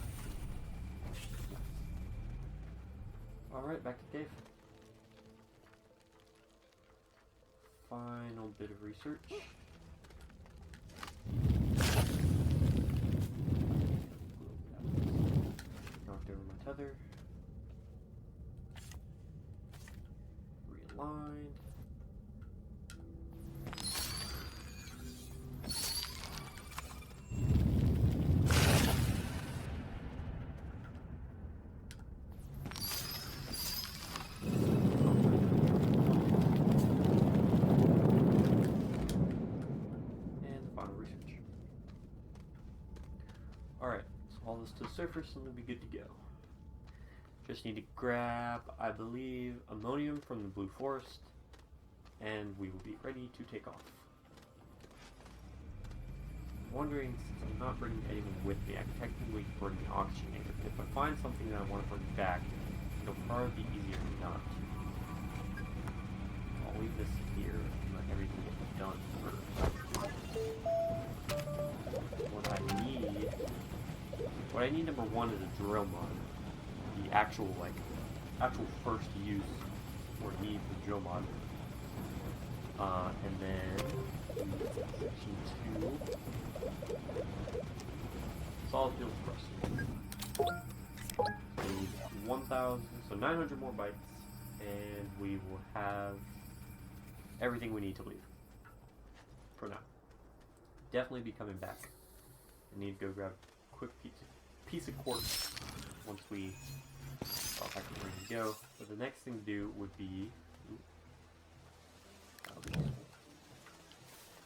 Alright, back to cave. Final bit of research. Knocked over my tether. Realigned. Alright, so haul this to the surface and we'll be good to go. Just need to grab, I believe, ammonium from the Blue Forest, and we will be ready to take off. I'm wondering, since I'm not bringing anything with me, I can technically bring the oxygenator, but if I find something that I want to bring back, it'll probably be easier not to. I'll leave this here and let everything get done first. What I need, number one, is a drill mod. The actual first use or need for drill mod. And then section 2. Solid fuel thrust. We need 1,000, so 900 more bytes, and we will have everything we need to leave. For now. Definitely be coming back. I need to go grab a quick piece of quartz once we are ready to go. But the next thing to do would be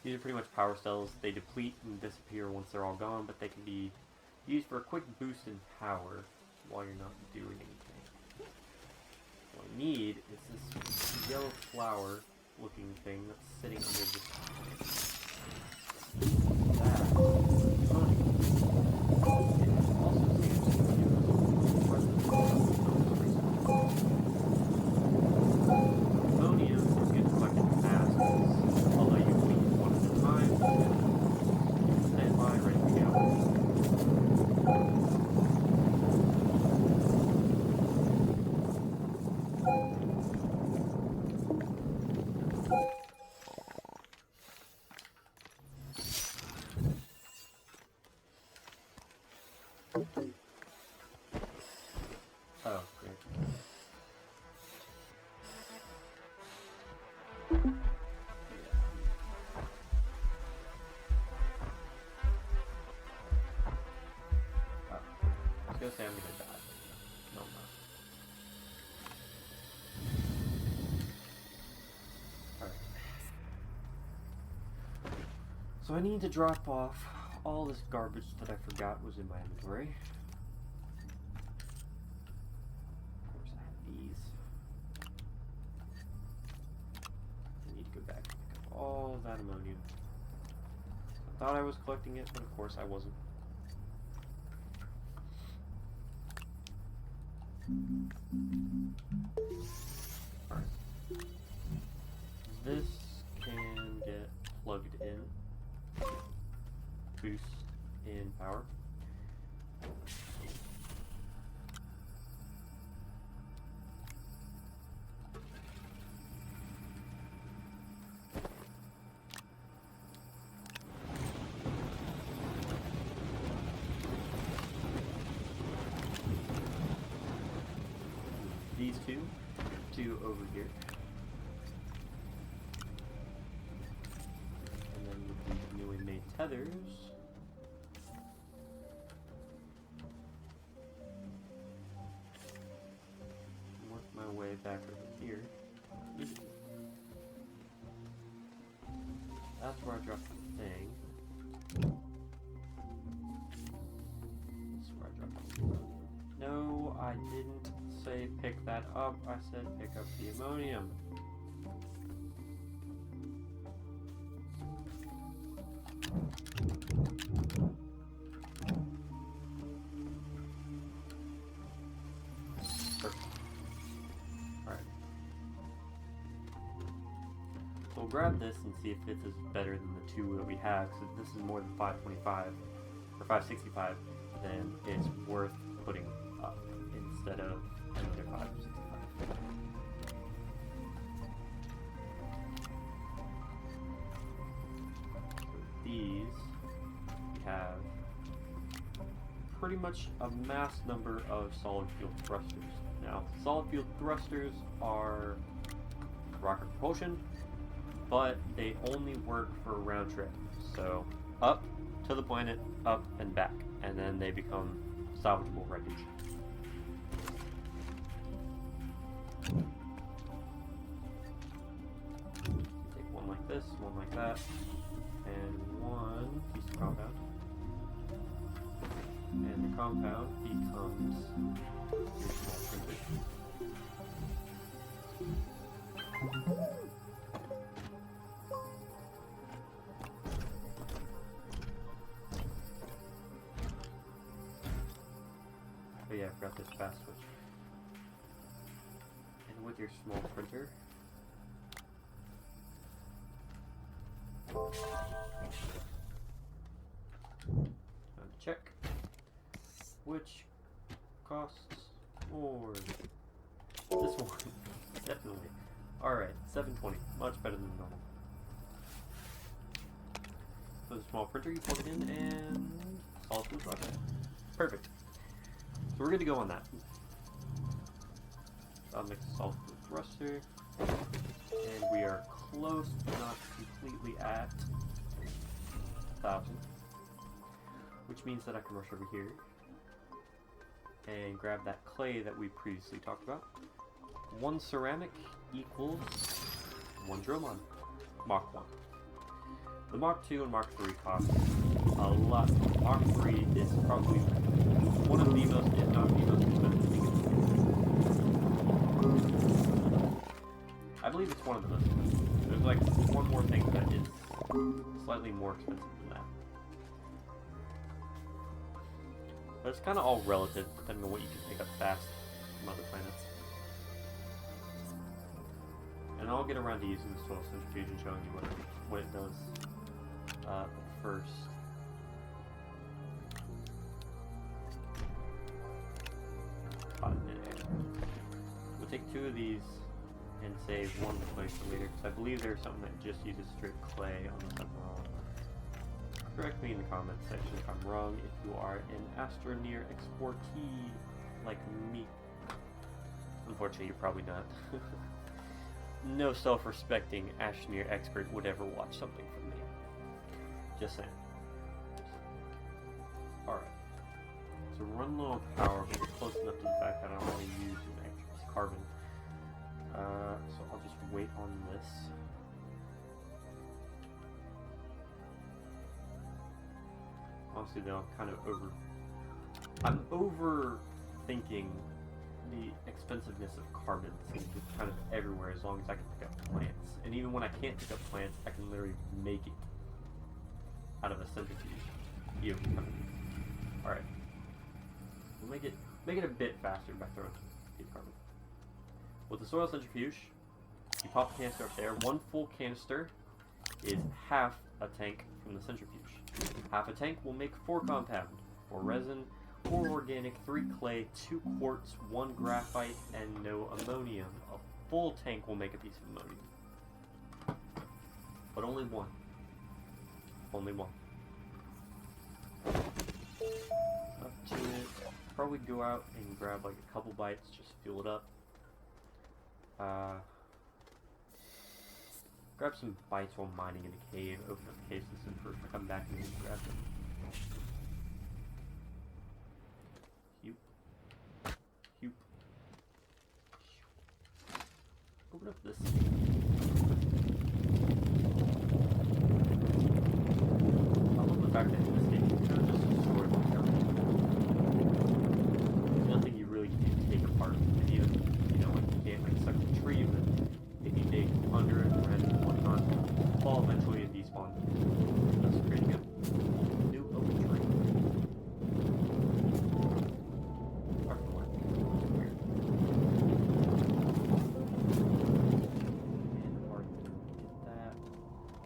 these are pretty much power cells. They deplete and disappear once they're all gone, but they can be used for a quick boost in power while you're not doing anything. What I need is this yellow flower looking thing that's sitting under this. Oh, great. Oh, I was gonna say I'm gonna die. No, I'm not. Alright. So I need to drop off all this garbage that I forgot was in my inventory. Of course I have these. I need to go back and pick up all that ammonium. I thought I was collecting it, but of course I wasn't. Alright. This can get plugged in. Boost in power. These two over here. And then with these newly made tethers, work my way back over here. That's where I dropped the thing. That's where I dropped the ammonium. No, I didn't say pick that up. I said pick up the ammonium. we'll grab this and see if this is better than the 2 that we have. So if this is more than 525 or 565, then it's worth putting up instead of another 565. So these we have pretty much a mass number of solid fuel thrusters. Now, solid fuel thrusters are rocket propulsion, but they only work for a round trip. So up to the planet, up and back, and then they become salvageable wreckage. Take one like this, one like that, and one piece of compound. And the compound becomes your small printer. Oh yeah, I forgot this fast switch. And with your small printer, check which costs more. This one, definitely. Alright, 720, much better than normal. For the small printer, you plug it in and solid fuel thruster. Perfect. So we're good to go on that. I'll make a solid fuel thruster. And we are close, but not completely at 1,000. Which means that I can rush over here and grab that clay that we previously talked about. 1 ceramic equals 1 drill mod, Mach 1. The Mach 2 and Mach 3 cost a lot. Mach 3 is probably one of the most, if not the most expensive thing. I believe it's one of the most expensive. There's like one more thing that is slightly more expensive than that. But it's kind of all relative, depending on what you can pick up fast from other planets. And I'll get around to using the soil centrifuge and showing you what it does. But first, hot midair. We'll take 2 of these and save 1 clay for later, because I believe there's something that just uses straight clay on this. I'm wrong. Correct me in the comments section if I'm wrong, if you are an Astroneer exportee like me. Unfortunately, you're probably not. No self-respecting Astroneer expert would ever watch something from me. Just saying. Alright. So run low on power, but we're close enough to the fact that I don't want to use an extra piece of carbon. So I'll just wait on this. Honestly though, I'm overthinking the expensiveness of carbon since it's kind of everywhere as long as I can pick up plants. And even when I can't pick up plants, I can literally make it out of a centrifuge. Alright. We'll make it a bit faster by throwing the carbon. With the soil centrifuge, you pop the canister up there. 1 full canister is half a tank from the centrifuge. Half a tank will make 4 compound, 4 resin, 4 organic, 3 clay, 2 quartz, 1 graphite, and no ammonium. A full tank will make a piece of ammonium. But only 1. Only 1. Up to it. Probably go out and grab like a couple bites, just fuel it up. Grab some bites while mining in a cave, open up the cave system first, come back and grab them. Hoop. Open up this. I love the fact that in this game you kind of just store it together. There's nothing you really can take apart. And even, you know, like you can't like suck the tree, but if you dig under it and whatnot, fall eventually and despawn. That's pretty good. New oak tree.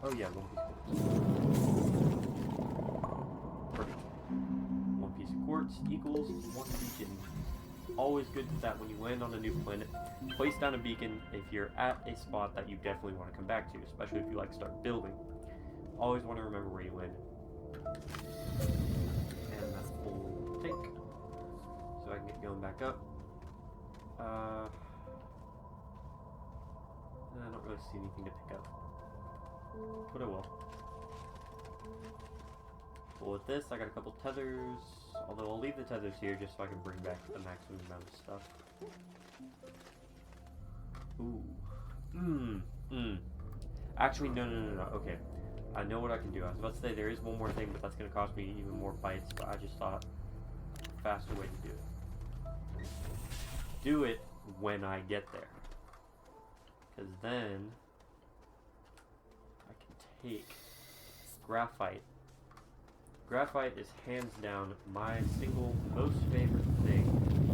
Oh yeah, 1 piece of quartz. Perfect. 1 piece of quartz equals 1 beacon. Always good that when you land on a new planet, place down a beacon if you're at a spot that you definitely want to come back to, especially if you like start building. Always want to remember where you landed. And that full tank. So I can get going back up. I don't really see anything to pick up. But I will. Well, with this, I got a couple tethers. Although I'll leave the tethers here just so I can bring back the maximum amount of stuff. Ooh. Actually, no. Okay. I know what I can do. I was about to say there is one more thing, but that's going to cost me even more bytes. But I just thought a faster way to do it. Do it when I get there. Because then I can take graphite. Graphite is hands down my single most favorite thing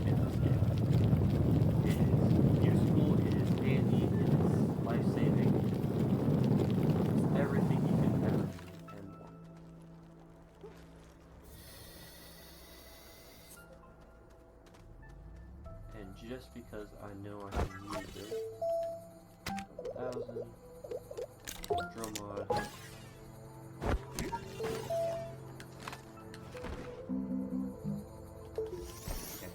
in this game. It is useful, it is handy, it is life-saving. It's everything you can ever need and more. And just because I know I can use it, 1,000 drum mod.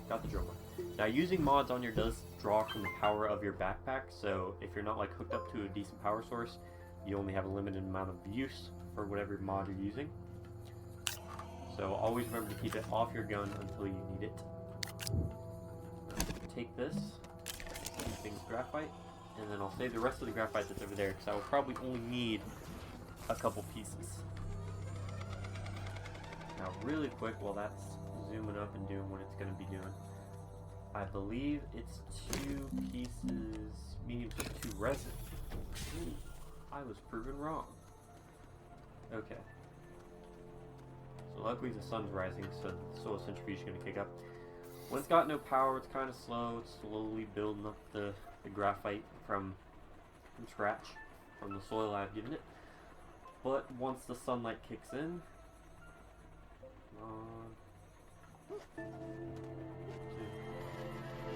Got the drill mod. Now, using mods on your does draw from the power of your backpack, so if you're not like hooked up to a decent power source, you only have a limited amount of use for whatever mod you're using. So always remember to keep it off your gun until you need it. Take this, things graphite, and then I'll save the rest of the graphite that's over there because I will probably only need a couple pieces. Now, really quick, while that's zooming up and doing what it's going to be doing, I believe it's 2 pieces, medium to 2 resin. Ooh, I was proven wrong. Okay. So luckily the sun's rising, so the soil centrifuge is going to kick up. When it's got no power, it's kind of slow. It's slowly building up the graphite from scratch, from the soil I've given it. But once the sunlight kicks in,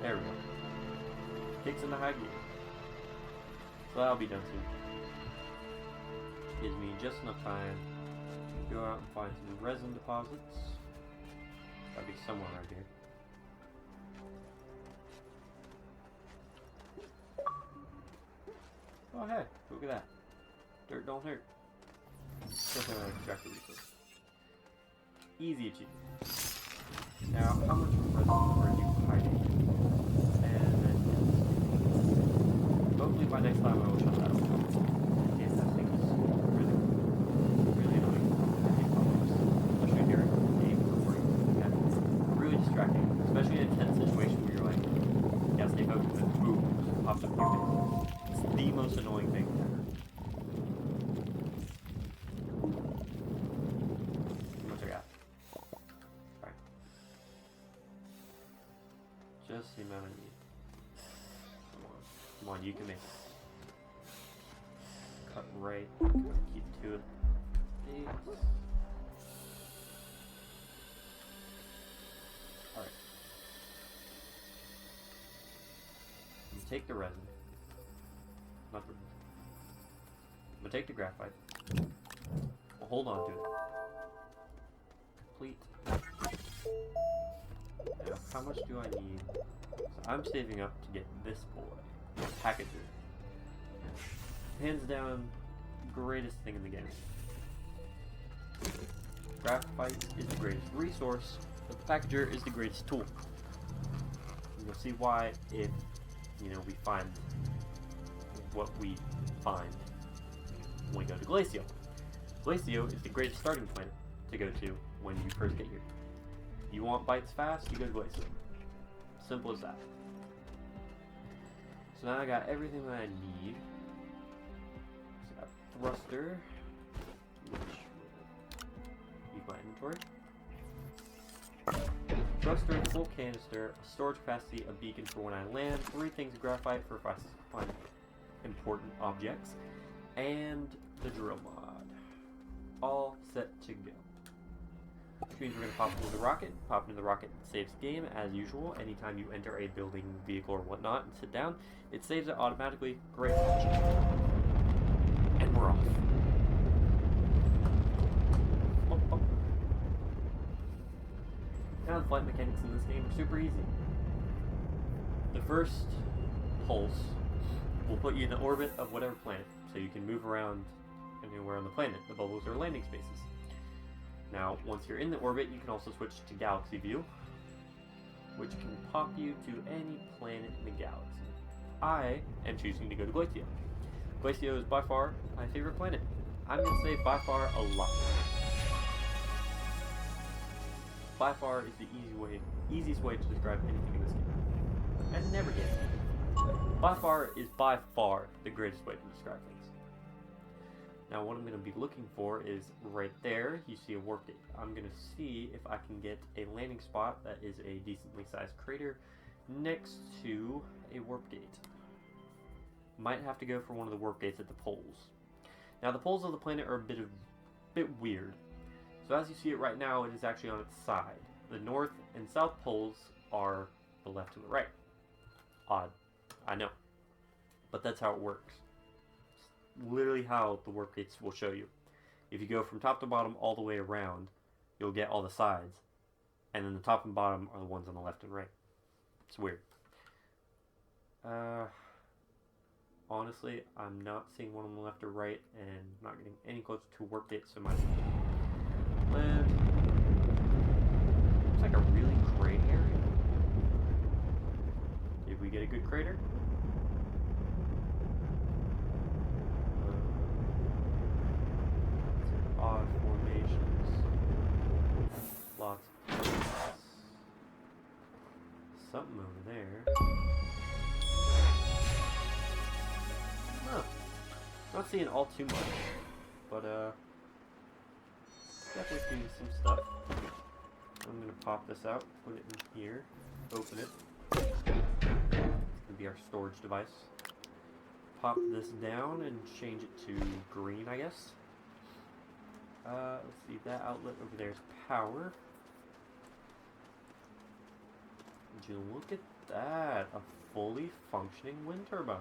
there we go. Kicks into high gear. So that'll be done soon. Gives me just enough time to go out and find some resin deposits. That'll be somewhere right here. Oh hey, look at that. Dirt don't hurt. Extractor resource. Easy achievement. Now, how much resin are you hiding? And then, hopefully by next time I will shut that off. Yeah, that thing is really annoying. I hate problems, especially during game recording. Yeah, really distracting, especially in a tense situation where you're like, yeah, stay focused, and boom, just pops up in your face. It's the most annoying thing ever. Just the amount I need. Come on, you can make it. Cut right, keep to it. Alright. Take the resin. Not the resin. But take the graphite. We'll hold on to it. Complete. Now, how much do I need? So I'm saving up to get this boy, Packager. Hands down, greatest thing in the game. Graphite is the greatest resource, but the Packager is the greatest tool. And you'll see why if, we find what we find when we go to Glacio. Glacio is the greatest starting planet to go to when you first get here. You want bites fast, you go to Glacio. Simple as that. So now I got everything that I need. So I got thruster, which will be my inventory. Thruster, full canister, a storage capacity, a beacon for when I land, 3 things of graphite for if I find important objects, and the drill mod. All set to go. Which means we're going to pop into the rocket. Pop into the rocket, saves game as usual. Anytime you enter a building, vehicle, or whatnot and sit down, it saves it automatically. Great function. And we're off. Now the flight mechanics in this game are super easy. The first pulse will put you in the orbit of whatever planet, so you can move around anywhere on the planet. The bubbles are landing spaces. Now, once you're in the orbit, you can also switch to galaxy view, which can pop you to any planet in the galaxy. I am choosing to go to Glacio. Glacio is by far my favorite planet. I'm going to say by far a lot. By far is the easiest way to describe anything in this game. And never get it. By far is by far the greatest way to describe things. Now what I'm going to be looking for is right there, you see a warp gate. I'm going to see if I can get a landing spot that is a decently sized crater next to a warp gate. Might have to go for one of the warp gates at the poles. Now the poles of the planet are a bit weird. So as you see it right now, it is actually on its side. The north and south poles are the left and the right. Odd, I know. But that's how it works. It's literally how the warp gates will show you. If you go from top to bottom all the way around, you'll get all the sides. And then the top and bottom are the ones on the left and right. It's weird. Honestly, I'm not seeing one on the left or right, and not getting any closer to a warp gate, so my land. Looks like a really gray area. Did we get a good crater? Odd formations. Lots of places. Something over there. Huh. Not seeing all too much, but definitely seeing some stuff. I'm gonna pop this out, put it in here, open it. It's gonna be our storage device. Pop this down and change it to green, I guess. Let's see, that outlet over there is power. Would you look at that? A fully functioning wind turbine.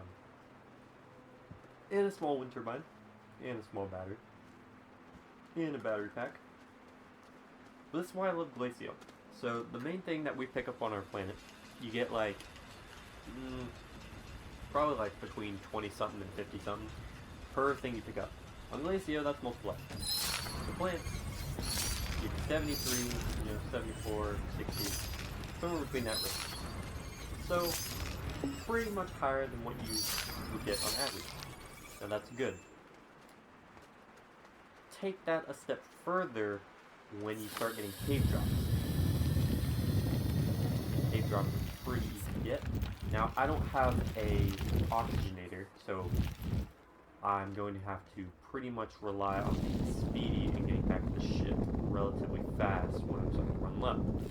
And a small wind turbine. And a small battery. And a battery pack. But this is why I love Glacio. So the main thing that we pick up on our planet, you get like, probably like between 20 something and 50 something per thing you pick up. On Glacio, that's multiplied. The plants, you get 73, 74, 60, somewhere between that range. So, pretty much higher than what you would get on average. Now that's good. Take that a step further when you start getting cave drops. Cave drops are pretty easy to get. Now, I don't have a oxygenator, so I'm going to have to pretty much rely on being speedy and getting back to the ship relatively fast when I'm starting to run low.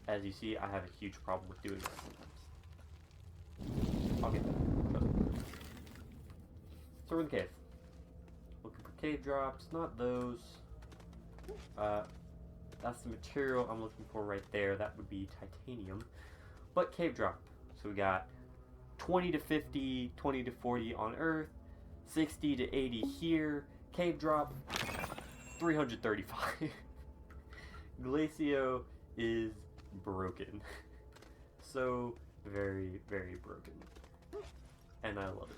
As you see, I have a huge problem with doing that sometimes. I'll get that. Trust me. So we're in the cave. Looking for cave drops, not those. That's the material I'm looking for right there. That would be titanium. But cave drop. So we got 20 to 50, 20 to 40 on Earth, 60 to 80 here. Cave drop, 335. Glacio is broken. So very, very broken. And I love it.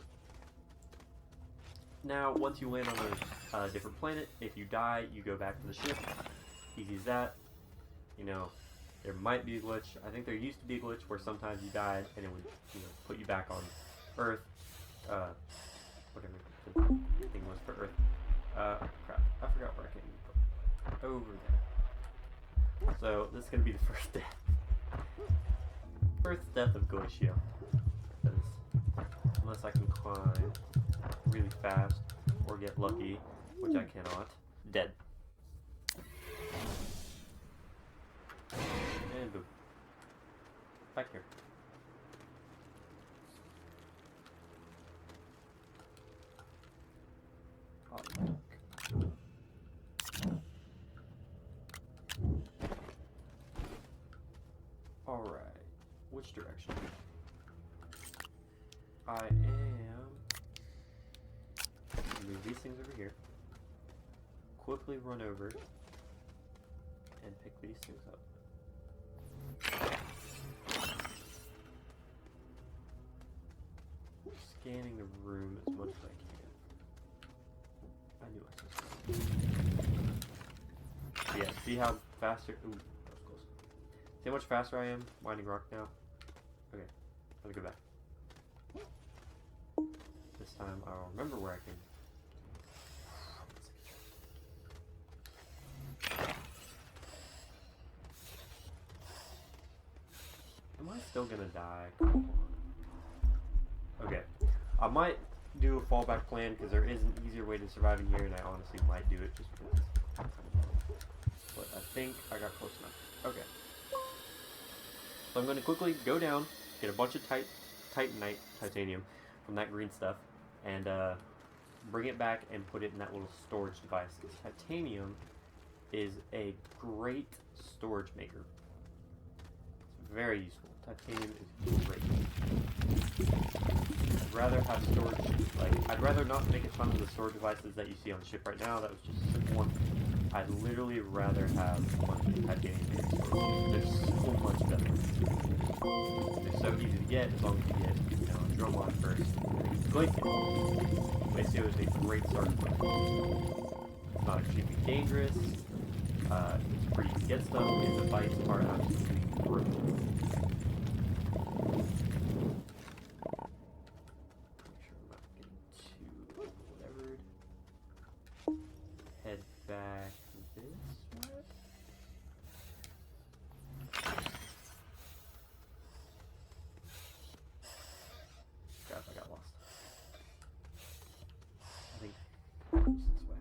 Now, once you land on a different planet, if you die, you go back to the ship. Easy as that. You know, there might be a glitch. I think there used to be a glitch where sometimes you died and it would, put you back on Earth. Whatever the thing was for Earth. Crap. I forgot where I came from. Over there. So, this is going to be the first death. First death of Glacio. That is, unless I can climb really fast or get lucky, which I cannot. Dead. And boom. Back here. direction. I am gonna move these things over here. Quickly run over and pick these things up. Scanning the room as much as I can. I knew I was supposed to. Yeah, see how faster. Ooh, that was close. See how much faster I am winding rock now? Okay, let me go back. This time I'll remember where I came. Am I still gonna die? Okay. I might do a fallback plan because there is an easier way to survive in here, and I honestly might do it just because. But I think I got close enough. Okay. So I'm going to quickly go down, get a bunch of Titanite, titanium, from that green stuff, and bring it back and put it in that little storage device. Because titanium is a great storage maker. It's very useful. Titanium is great. I'd rather have storage, I'd rather not make a ton of the storage devices that you see on the ship right now. That was just a simple one. I'd literally rather have a bunch of titanium storage. They're so much better. They're so easy to get as long as you get, a drum on first. Glacier. Glacier is a great starting point. It's not extremely dangerous. It's pretty easy to get stuff, and the fights are absolutely brutal. Back this way. God, I got lost. I think it's this way.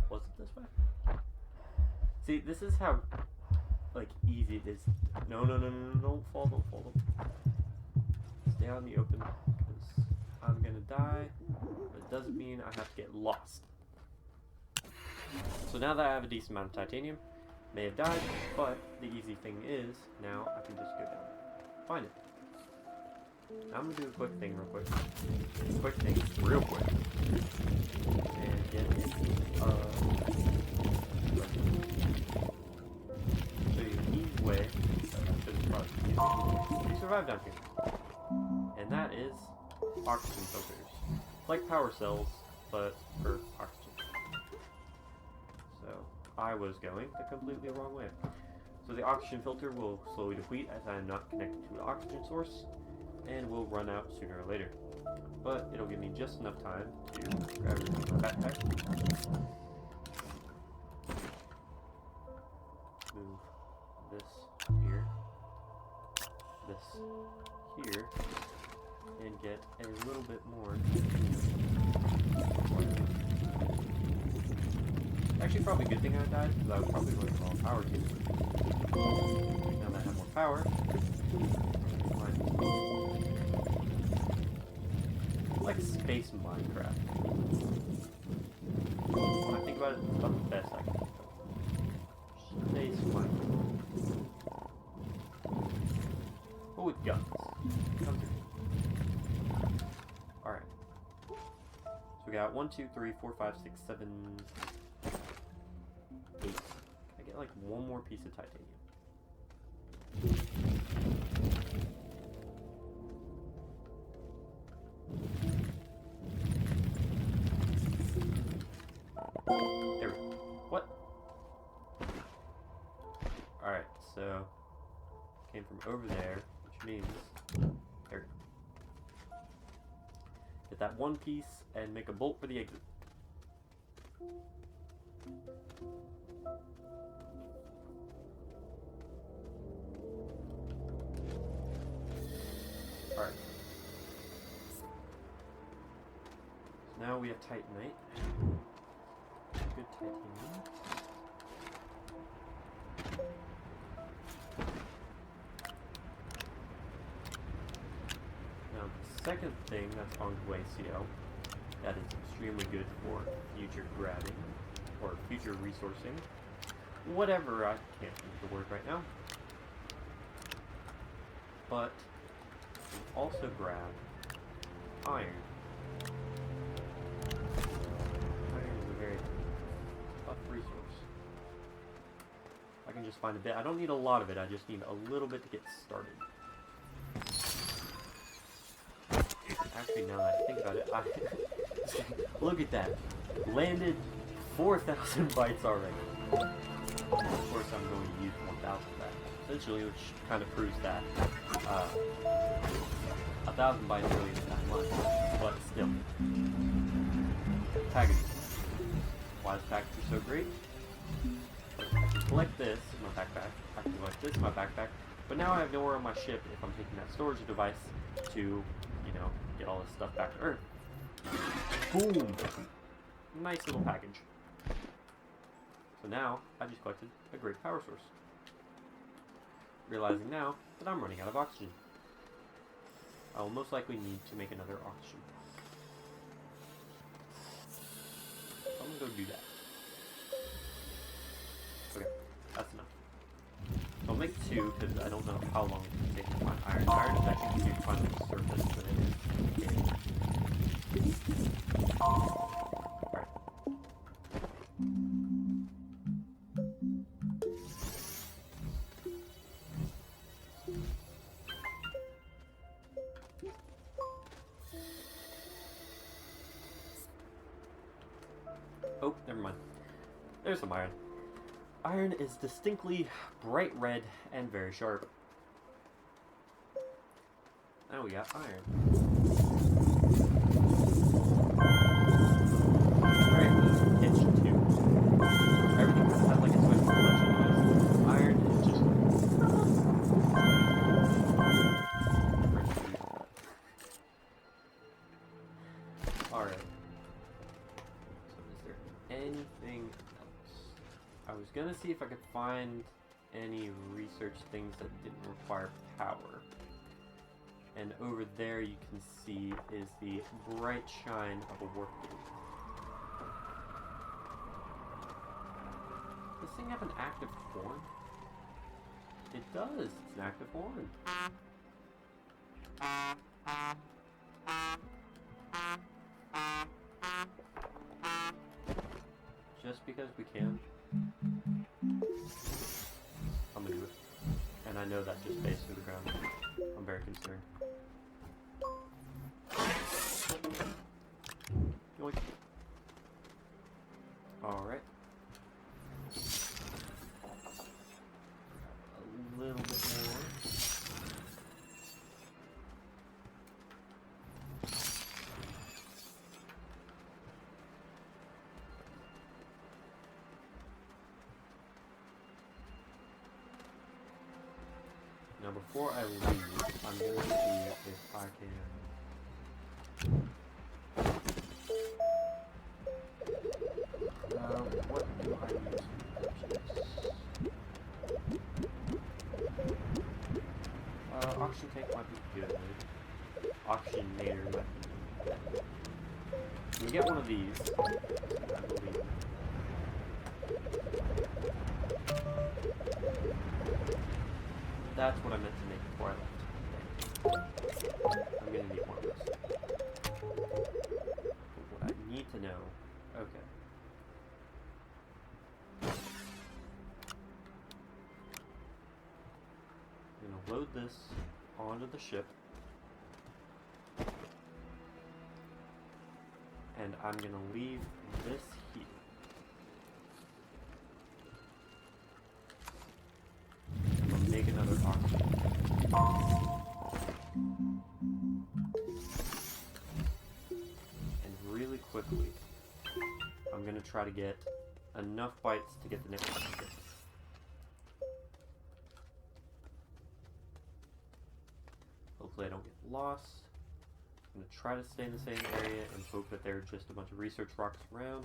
Was it this way? See, this is how easy it is. No, don't fall, don't. Stay out in the open because I'm gonna die. It doesn't mean I have to get lost. So now that I have a decent amount of titanium, may have died, but the easy thing is, now I can just go down, find it. Now I'm going to do a quick thing real quick. Real quick. And get it. So the easy way, you survive down here. And that is oxygen filters. Like power cells, but for oxygen. So I was going the completely wrong way. So the oxygen filter will slowly deplete as I am not connected to an oxygen source, and will run out sooner or later. But it'll give me just enough time to grab it from my backpack. Move this here. This here. And get a little bit more. Actually, probably a good thing I died, because I was probably running low on power too. Now that I have more power, like space Minecraft. When I think about it, it's about the best I can think of. Space Minecraft. But with guns. Alright. So we got 1, 2, 3, 4, 5, 6, 7, 8. Can I get one more piece of titanium? There we go. What? Alright, so came from over there, which means there we go. Get that one piece and make a bolt for the exit. Alright. So now we have Titanite. Good titanium. Now the second thing that's on Glacio that is extremely good for future grabbing or future resourcing whatever, I can't think of the word right now. But we'll also grab iron. Iron is a very tough resource. I can just find a bit. I don't need a lot of it, I just need a little bit to get started. Actually, now that I think about it, look at that. Landed 4,000 bytes already. Of course, I'm going to use 1,000 of that, essentially, which kind of proves that 1,000 bytes really isn't that much, but still. Packages. Why is packaging so great? I can collect this in my backpack. I can collect this in my backpack, but now I have nowhere on my ship if I'm taking that storage device to, you know, get all this stuff back to Earth. Boom! Nice little package. So now, I just collected a great power source. Realizing now that I'm running out of oxygen. I will most likely need to make another oxygen. So I'm gonna go do that. Okay, that's enough. So I'll make 2 because I don't know how long it can take to find iron. Iron is actually easier to find on the surface than it is. Alright. Oh, never mind. There's some iron. Iron is distinctly bright red and very sharp. Now we got iron. Alright, pitch 2. Everything has like a switch collection. Iron is just... Alright. So is there anything else? I was gonna see if I could find any research things that didn't require power. And over there you can see is the bright shine of a warp gate. Does this thing have an active horn? It does. It's an active horn. Just because we can, I'm gonna do it. And I know that just phased through the ground. I'm very concerned. Yoink. Alright. A little bit more. Now before I leave, I'm going to see if I can... what do I use for options? Oxygen tank might be good. Oxygenator might be good. We get one of these, I believe. That's what I meant to make before I left. I'm gonna need one of those. But what I need to know... Okay. I'm gonna load this onto the ship. And I'm gonna leave this here. Make another oxygen. And really quickly, I'm going to try to get enough bytes to get the next oxygen. Hopefully I don't get lost. I'm going to try to stay in the same area and hope that there are just a bunch of research rocks around.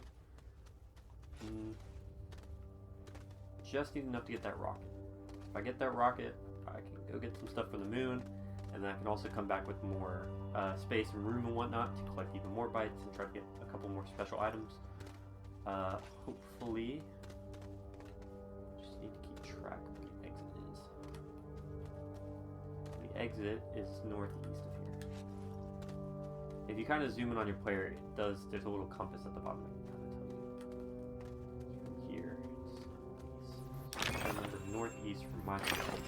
Just need enough to get that rocket. If I get that rocket, I can go get some stuff from the moon, and then I can also come back with more space and room and whatnot to collect even more bytes and try to get a couple more special items. Hopefully, track where the exit is. The exit is northeast of here. If you kind of zoom in on your player, there's a little compass at the bottom that kind of tells you. Here, it's northeast. I remember northeast from my perspective.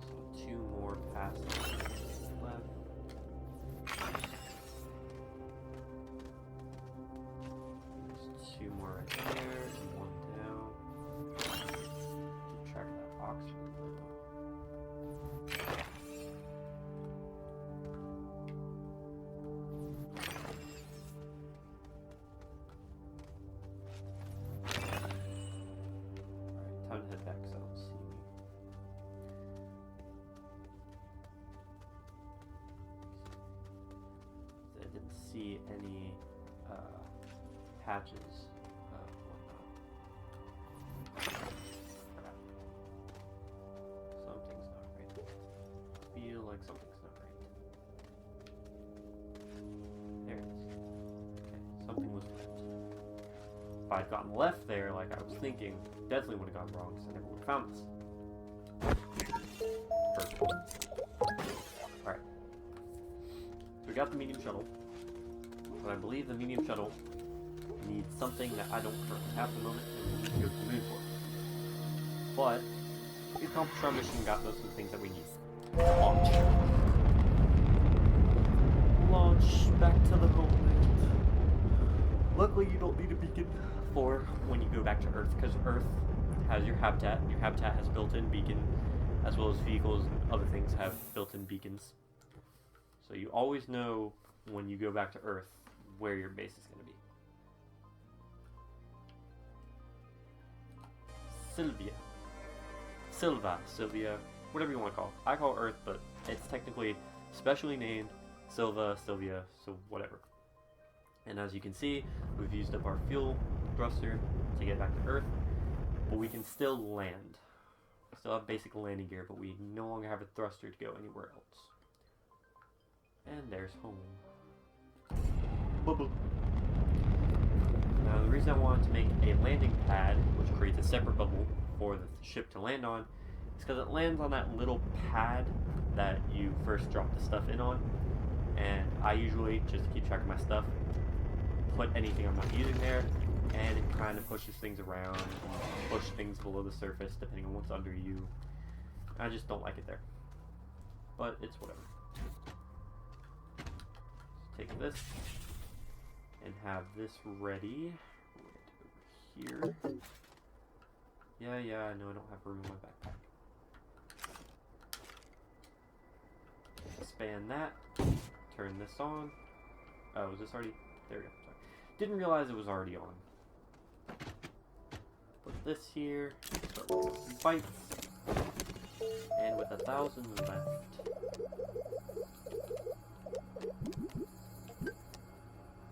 So 2 more past the left. There's 2 more right there, and 1 down. Keep track of that box really low. Time to head back so I don't see me. I didn't see any patches of whatnot. Crap. Something's not right. I feel like something's not right. There it is. Okay, something was left. If I'd gotten left there like I was thinking, definitely would have gone wrong because I never would have found this. Perfect. Alright. So we got the medium shuttle. But I believe the medium shuttle needs something that I don't currently have at the moment and we need to go to the moon for. But we accomplished our mission and got most of the things that we need. Launch. Launch back to the homeland. Luckily you don't need a beacon for when you go back to Earth, because Earth has your habitat. Your habitat has built-in beacon, as well as vehicles and other things have built-in beacons. So you always know when you go back to Earth where your base is going to be. Sylvia, whatever you want to call it. I call it Earth, but it's technically specially named Sylvia, so whatever. And as you can see, we've used up our fuel thruster to get back to Earth, but we can still land. We still have basic landing gear, but we no longer have a thruster to go anywhere else. And there's home. Bubble. Now the reason I wanted to make a landing pad, which creates a separate bubble for the ship to land on, is because it lands on that little pad that you first drop the stuff in on. And I usually, just to keep track of my stuff, put anything I'm not using there, and it kind of pushes things around, push things below the surface depending on what's under you. I just don't like it there. But it's whatever. Let's take this and have this ready right over here. Yeah, I know I don't have room in my backpack. Expand that. Turn this on. Oh, is this already? There we go. Sorry. Didn't realize it was already on. Put this here. Start with some bites. And with 1,000 left.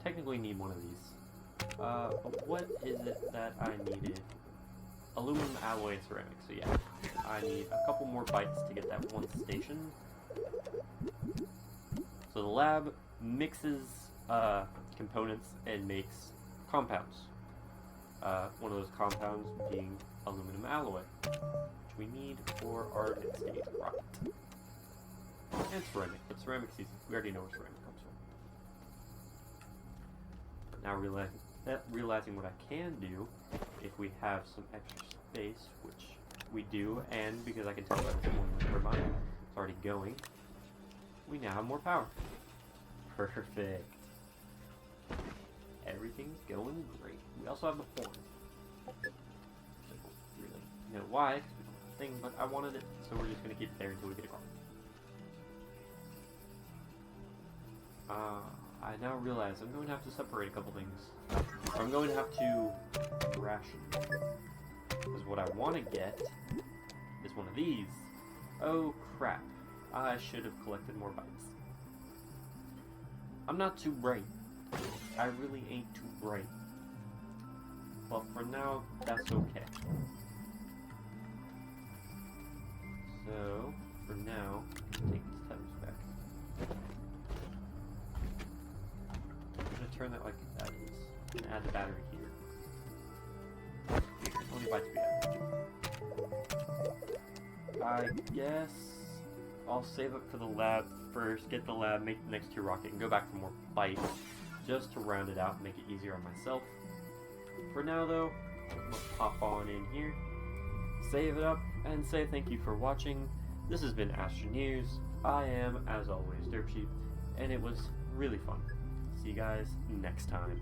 Technically need one of these. But what is it that I needed? Aluminum, alloy, and ceramic. So yeah, I need a couple more bites to get that one station. So the lab mixes components and makes compounds. One of those compounds being aluminum alloy, which we need for our next stage rocket. And ceramic, but ceramic season, we already know where ceramic comes from. But now realizing what I can do, if we have some extra space, which we do, and because I can tell by the one turbine, it's already going, we now have more power. Perfect. Everything's going great. We also have the horn. Really know why, because we don't have a thing, but I wanted it, so we're just going to keep it there until we get a car. I now realize I'm going to have to separate a couple things. I'm going to have to ration. Because what I want to get is one of these. Oh crap. I should have collected more bites. I'm not too bright. I really ain't too bright. But for now, that's okay. So, for now, take these tethers back. I'm gonna turn that like that is, and add the battery here. bytes we have? I guess I'll save up for the lab first, get the lab, make the next tier rocket, and go back for more bytes, just to round it out and make it easier on myself. For now though, I'm gonna pop on in here, save it up, and say thank you for watching. This has been Astroneers. I am, as always, Derpsheep, and it was really fun. See you guys next time.